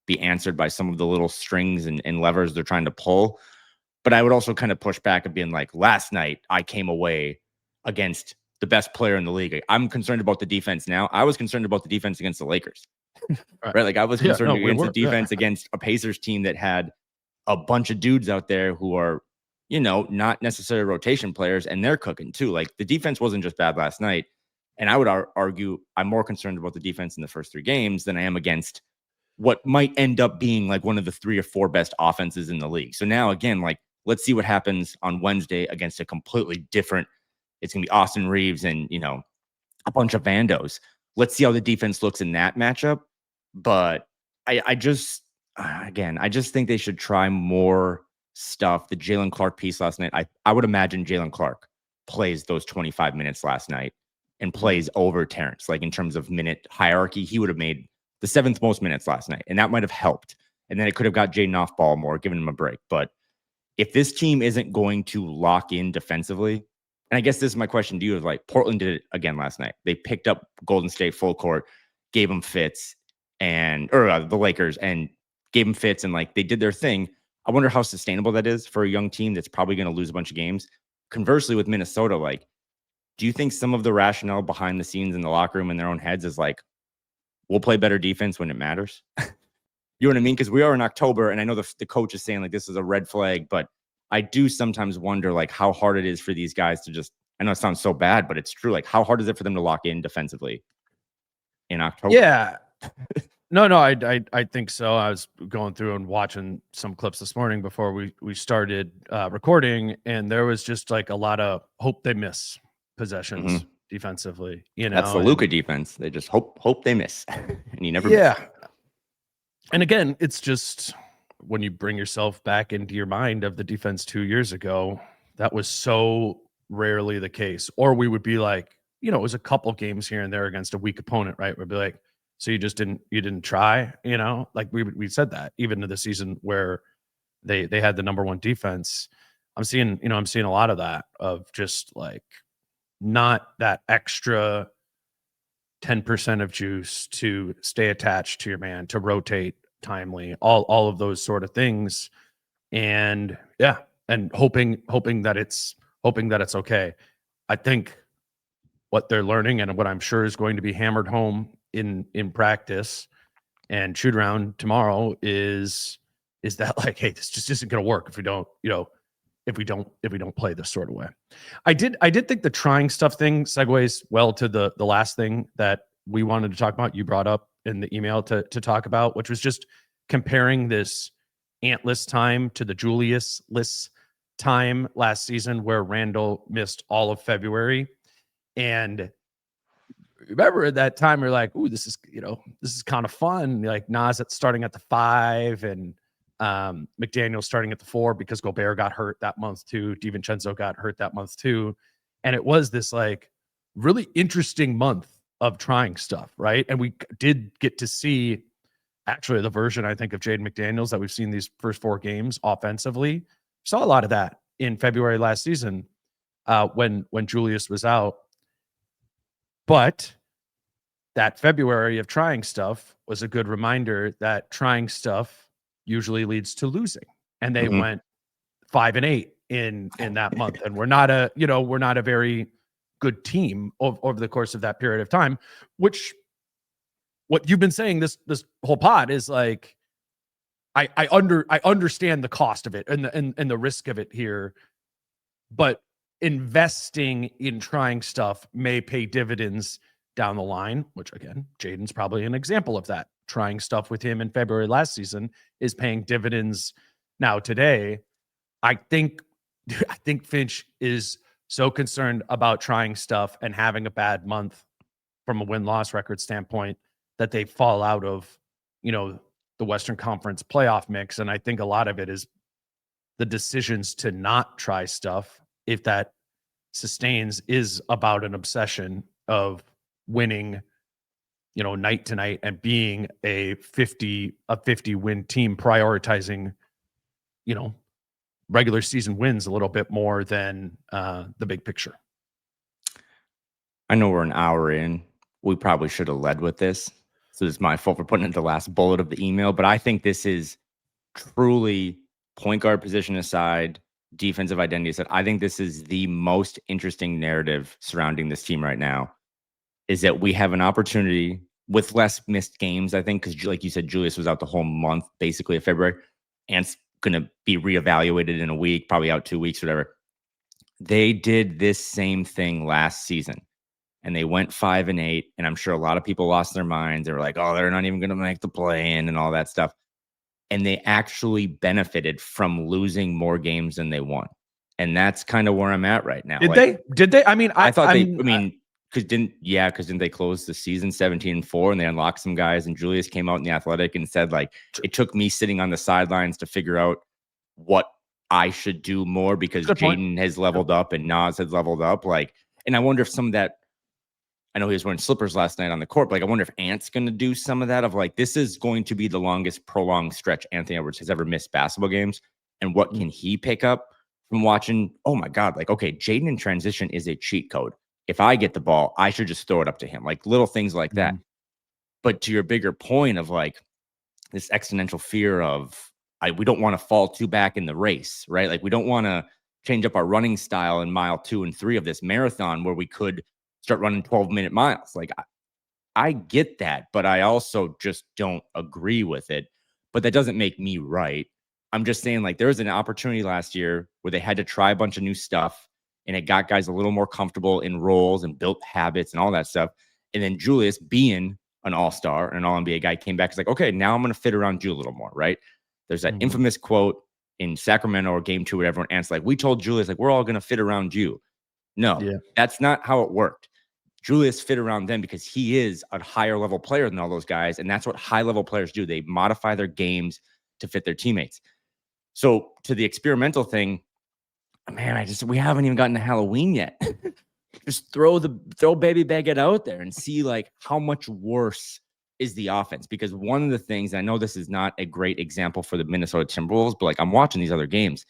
be answered by some of the little strings and levers they're trying to pull. But I would also kind of push back and being like, last night I came away against the best player in the league. I'm concerned about the defense now. I was concerned about the defense against the Lakers, right? Like I was concerned against the defense against a Pacers team that had a bunch of dudes out there who are, not necessarily rotation players, and they're cooking too. Like the defense wasn't just bad last night. And I would argue I'm more concerned about the defense in the first 3 games than I am against what might end up being like one of the 3 or 4 best offenses in the league. So now again, like, let's see what happens on Wednesday against a completely different, it's going to be Austin Reeves and, a bunch of Vandos. Let's see how the defense looks in that matchup. But I just think they should try more stuff. The Jalen Clark piece last night, I would imagine Jalen Clark plays those 25 minutes last night and plays over Terrence. Like in terms of minute hierarchy, he would have made the 7th most minutes last night, and that might have helped. And then it could have got Jaden off ball more, giving him a break. But if this team isn't going to lock in defensively, and I guess this is my question to you, is like Portland did it again last night. They picked up Golden State full court, gave them fits, or the Lakers, and gave them fits, and like they did their thing. I wonder how sustainable that is for a young team that's probably going to lose a bunch of games. Conversely, with Minnesota, like, do you think some of the rationale behind the scenes in the locker room in their own heads is like, we'll play better defense when it matters? You know what I mean? Because we are in October, and I know the coach is saying like this is a red flag, but I do sometimes wonder like how hard it is for these guys to just, I know it sounds so bad, but it's true. Like how hard is it for them to lock in defensively in October? Yeah. No, I think so. I was going through and watching some clips this morning before we started recording, and there was just like a lot of hope they miss possessions defensively. That's the Luka defense. They just hope they miss, and you never miss. And again, it's just when you bring yourself back into your mind of the defense 2 years ago, that was so rarely the case. Or we would be like, it was a couple games here and there against a weak opponent, right? We'd be like, so you didn't try, like we said that even to the season where they had the number 1 defense. I'm seeing a lot of that, of just like not that extra 10% of juice to stay attached to your man, to rotate timely, all of those sort of things. And hoping that it's okay. I think what they're learning, and what I'm sure is going to be hammered home in practice and shoot around tomorrow, is that like, hey, this just isn't going to work if we don't, if we don't play this sort of way. I did think the trying stuff thing segues well to the last thing that we wanted to talk about. You brought up in the email to talk about, which was just comparing this Ant-less time to the Julius-less time last season, where Randle missed all of February. And remember at that time, you're like, ooh, this is kind of fun. Like Nas starting at the 5, and McDaniel starting at the 4, because Gobert got hurt that month too. DiVincenzo got hurt that month too. And it was this like really interesting month of trying stuff, right? And we did get to see actually the version, I think, of Jaden McDaniels that we've seen these first 4 games offensively. Saw a lot of that in February last season when Julius was out. But that February of trying stuff was a good reminder that trying stuff usually leads to losing. And they went 5-8 in that month. And we're not a very good team over the course of that period of time, which what you've been saying this whole pod is like, I understand the cost of it and the risk of it here, but investing in trying stuff may pay dividends down the line, which again, Jaden's probably an example of that. Trying stuff with him in February last season is paying dividends now today. I think Finch is so concerned about trying stuff and having a bad month from a win-loss record standpoint that they fall out of, the Western Conference playoff mix. And I think a lot of it is the decisions to not try stuff, if that sustains is about an obsession of winning, night to night, and being a 50 win team, prioritizing, regular season wins a little bit more than the big picture. I know we're an hour in. We probably should have led with this. So it's my fault for putting it in the last bullet of the email. But I think this is truly, point guard position aside, defensive identity aside, I think this is the most interesting narrative surrounding this team right now, is that we have an opportunity with less missed games, I think, because like you said, Julius was out the whole month, basically, of February, and it's going to be reevaluated in a week, probably out 2 weeks, whatever. They did this same thing last season, and they went 5-8, and I'm sure a lot of people lost their minds. They were like, oh, they're not even going to make the play-in and all that stuff. And they actually benefited from losing more games than they won. And that's kind of where I'm at right now. Did they? I mean, I thought because didn't they close the season 17-4 and they unlocked some guys, and Julius came out in The Athletic and said, like, it took me sitting on the sidelines to figure out what I should do more because Jaden has leveled up and Nas has leveled up. Like, and I wonder if some of that, I know he was wearing slippers last night on the court, but like, I wonder if Ant's going to do some of that of like, this is going to be the longest prolonged stretch Anthony Edwards has ever missed basketball games. And what can he pick up from watching? Oh my God. Like, okay, Jaden in transition is a cheat code. If I get the ball, I should just throw it up to him. Like little things like that. But to your bigger point of like this exponential fear of, we don't want to fall too back in the race, right? Like we don't want to change up our running style in mile 2 and 3 of this marathon where we could start running 12-minute miles. Like I get that, but I also just don't agree with it. But that doesn't make me right. I'm just saying, like, there was an opportunity last year where they had to try a bunch of new stuff, and it got guys a little more comfortable in roles and built habits and all that stuff. And then Julius, being an all-star and an all-NBA guy, came back. He's like, okay, now I'm going to fit around you a little more, right? There's that infamous quote in Sacramento or Game 2, whatever, and Ant's like, we told Julius, like, we're all going to fit around you. No, that's not how it worked. Julius fit around them because he is a higher level player than all those guys. And that's what high level players do. They modify their games to fit their teammates. So to the experimental thing, man, we haven't even gotten to Halloween yet. Just throw Baby Baguette out there and see like how much worse is the offense. Because one of the things, I know this is not a great example for the Minnesota Timberwolves, but like I'm watching these other games,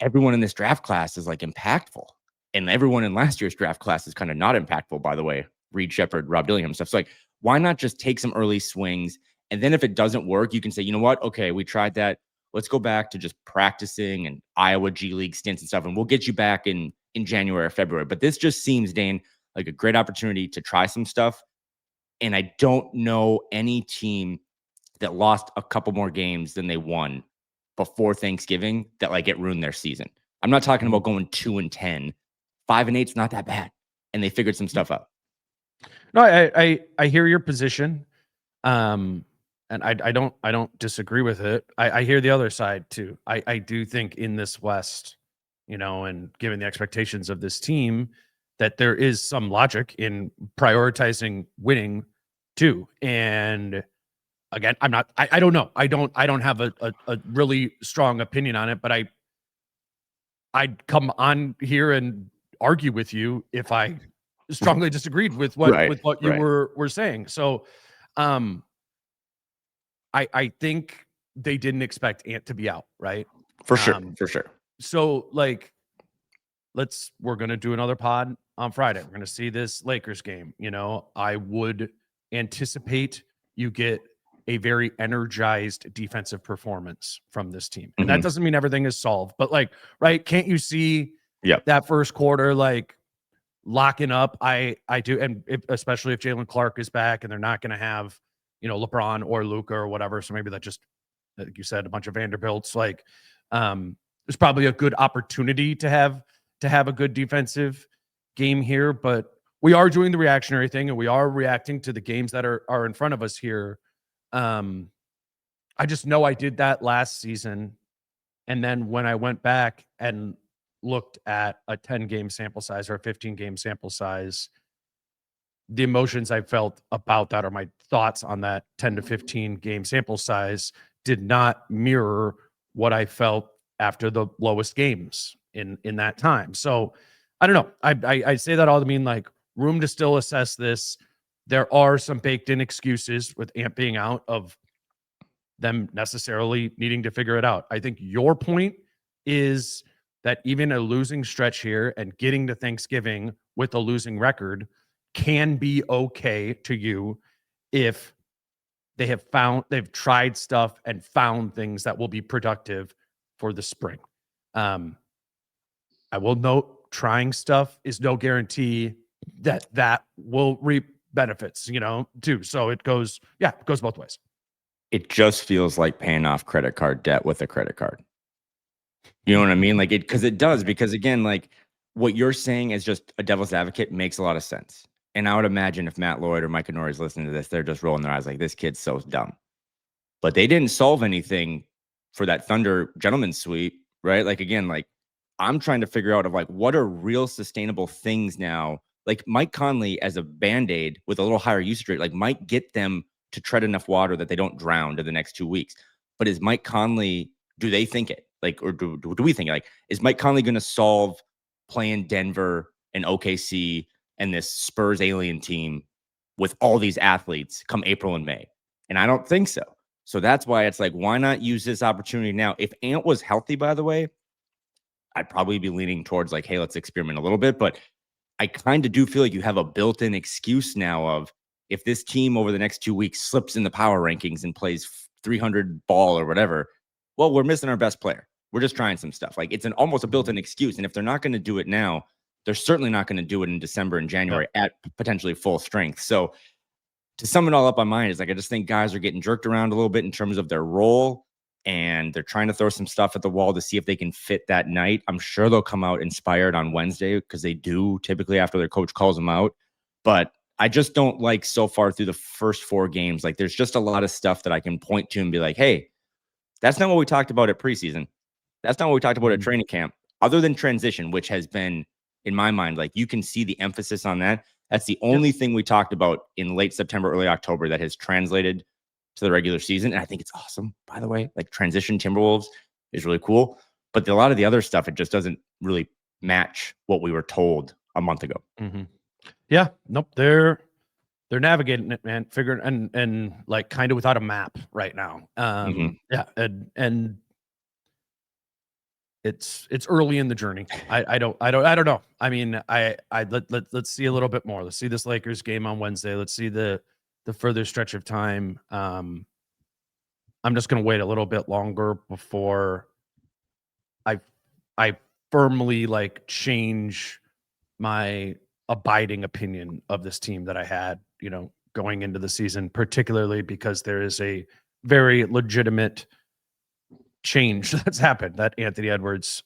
everyone in this draft class is like impactful. And everyone in last year's draft class is kind of not impactful, by the way. Reed Shepherd, Rob Dillingham stuff. So like, why not just take some early swings? And then if it doesn't work, you can say, you know what? Okay, we tried that. Let's go back to just practicing and Iowa G League stints and stuff. And we'll get you back in January or February. But this just seems, Dane, like a great opportunity to try some stuff. And I don't know any team that lost a couple more games than they won before Thanksgiving that like it ruined their season. I'm not talking about going 2-10. 5-8 is not that bad, and they figured some stuff out. No, I hear your position, and I don't disagree with it. I hear the other side too. I do think in this West, and given the expectations of this team, that there is some logic in prioritizing winning too. And again, I don't know. I don't have a really strong opinion on it, but I'd come on here and argue with you if I strongly disagreed with what you were saying. So I think they didn't expect Ant to be out, right? For sure. So like we're gonna do another pod on Friday. We're gonna see this Lakers game. I would anticipate you get a very energized defensive performance from this team. And that doesn't mean everything is solved, but like, right, can't you see that first quarter, like locking up? I do. And especially if Jalen Clark is back and they're not going to have, LeBron or Luka or whatever. So maybe that just, like you said, a bunch of Vanderbilts, like there's probably a good opportunity to have a good defensive game here, but we are doing the reactionary thing and we are reacting to the games that are in front of us here. I just know I did that last season. And then when I went back and looked at a 10-game sample size or a 15-game sample size, the emotions I felt about that, or my thoughts on that 10 to 15-game sample size, did not mirror what I felt after the lowest games in that time. So I don't know. I say that all to mean like room to still assess this. There are some baked in excuses with Ant being out of them necessarily needing to figure it out. I think your point is that even a losing stretch here and getting to Thanksgiving with a losing record can be okay to you if they've tried stuff and found things that will be productive for the spring. I will note trying stuff is no guarantee that will reap benefits, too. So it goes both ways. It just feels like paying off credit card debt with a credit card. You know what I mean? Like because it does, because again, like what you're saying as just a devil's advocate makes a lot of sense. And I would imagine if Matt Lloyd or Mike Honori is listening to this, they're just rolling their eyes like, this kid's so dumb. But they didn't solve anything for that Thunder gentleman's sweep, right? Like, again, like I'm trying to figure out of like, what are real sustainable things now? Like Mike Conley as a Band-Aid with a little higher usage rate, like might get them to tread enough water that they don't drown in the next 2 weeks. But is Mike Conley, do they think it? Like, or do we think it? Like, is Mike Conley going to solve playing Denver and OKC and this Spurs alien team with all these athletes come April and May? And I don't think so. So that's why it's like, why not use this opportunity now? If Ant was healthy, by the way, I'd probably be leaning towards like, hey, let's experiment a little bit. But I kind of do feel like you have a built-in excuse now of if this team over the next 2 weeks slips in the power rankings and plays 300 ball or whatever, well, we're missing our best player. We're just trying some stuff. Like it's almost a built-in excuse. And if they're not going to do it now, they're certainly not going to do it in December and January at potentially full strength. So to sum it all up on mine is like, I just think guys are getting jerked around a little bit in terms of their role, and they're trying to throw some stuff at the wall to see if they can fit that night. I'm sure they'll come out inspired on Wednesday because they do typically after their coach calls them out. But I just don't like so far through the first 4 games. Like there's just a lot of stuff that I can point to and be like, hey, that's not what we talked about at preseason. That's not what we talked about at training camp, other than transition, which has been, in my mind, like you can see the emphasis on that. That's the only thing we talked about in late September, early October that has translated to the regular season. And I think it's awesome, by the way. Like transition Timberwolves is really cool. But a lot of the other stuff, it just doesn't really match what we were told a month ago. Mm-hmm. Yeah, nope. They're navigating it, man. Figuring and like kind of without a map right now. Yeah, and it's early in the journey. I don't know. I mean, let's see a little bit more. Let's see this Lakers game on Wednesday. Let's see the further stretch of time. I'm just gonna wait a little bit longer before I firmly like change my abiding opinion of this team that I had, going into the season, particularly because there is a very legitimate change that's happened, that Anthony Edwards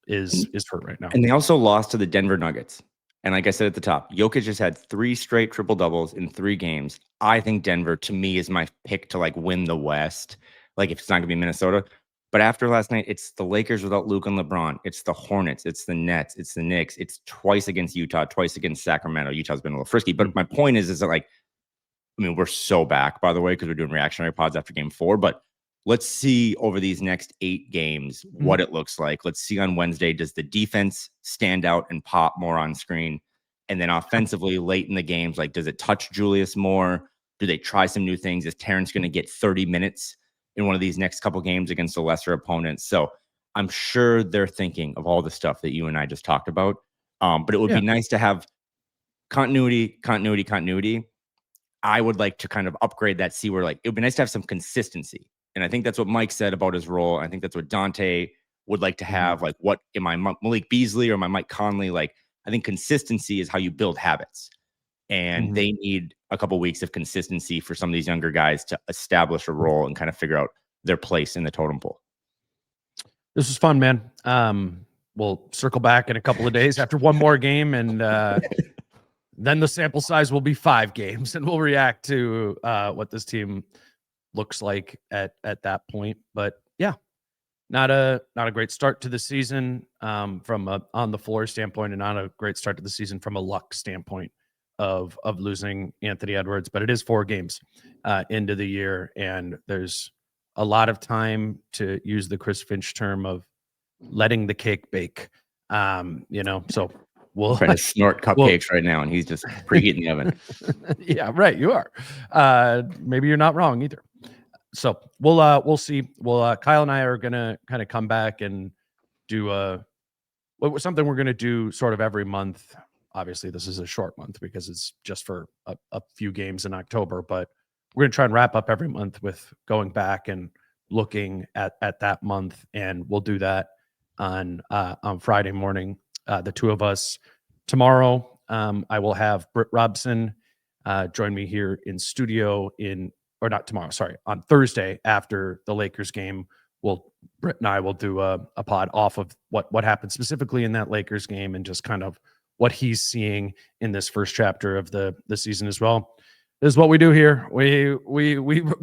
is hurt right now. And they also lost to the Denver Nuggets. And like I said at the top, Jokic just had 3 straight triple doubles in 3 games. I think Denver, to me, is my pick to like win the West. Like if it's not gonna be Minnesota. But after last night, it's the Lakers without Luke and LeBron. It's the Hornets. It's the Nets. It's the Knicks. It's twice against Utah, twice against Sacramento. Utah's been a little frisky. But my point is that like, I mean, we're so back, by the way, because we're doing reactionary pods after game 4. But let's see over these next 8 games what it looks like. Let's see on Wednesday, does the defense stand out and pop more on screen? And then offensively, late in the games, like, does it touch Julius more? Do they try some new things? Is Terrence going to get 30 minutes in one of these next couple games against a lesser opponent? So I'm sure they're thinking of all the stuff that you and I just talked about. But it would be nice to have continuity. I would like to kind of upgrade that, see where like, it would be nice to have some consistency. And I think that's what Mike said about his role. I think that's what Dante would like to have. Like, what am I, Malik Beasley or my Mike Conley? Like, I think consistency is how you build habits. And they need a couple weeks of consistency for some of these younger guys to establish a role and kind of figure out their place in the totem pole. This was fun, man. We'll circle back in a couple of days after one more game, and then the sample size will be 5 games, and we'll react to what this team looks like at that point. But yeah, not a great start to the season from a on the floor standpoint, and not a great start to the season from a luck standpoint of losing Anthony Edwards. But it is 4 games into the year, and there's a lot of time, to use the Chris Finch term, of letting the cake bake So we'll trying to snort cupcakes right now, and he's just preheating the oven. Yeah, right. You are. Maybe you're not wrong either. So we'll see. Kyle and I are gonna kind of come back and do something we're gonna do sort of every month. Obviously, this is a short month because it's just for a few games in October, but we're gonna try and wrap up every month with going back and looking at that month, and we'll do that on Friday morning. The two of us. Tomorrow, I will have Britt Robson join me here in studio not tomorrow, sorry, on Thursday after the Lakers game. Britt and I will do a pod off of what happened specifically in that Lakers game and just kind of what he's seeing in this first chapter of the season as well. This is what we do here. We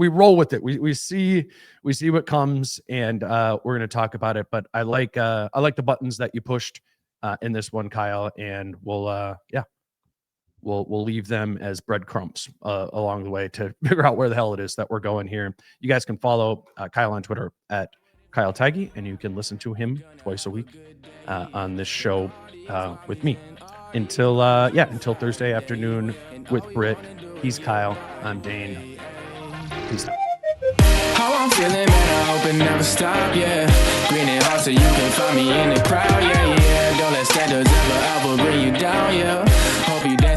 roll with it. We see what comes, and we're going to talk about it. But I like the buttons that you pushed in this one, Kyle, and we'll leave them as breadcrumbs along the way to figure out where the hell it is that we're going here. You guys can follow Kyle on Twitter at Kyle Theige, and you can listen to him twice a week on this show with me until Thursday afternoon with Britt. He's Kyle. I'm Dane. Peace out. How I'm feeling, man, I hope it never stop, yeah. Green and hot so you can find me in the crowd, yeah. Don't let standards ever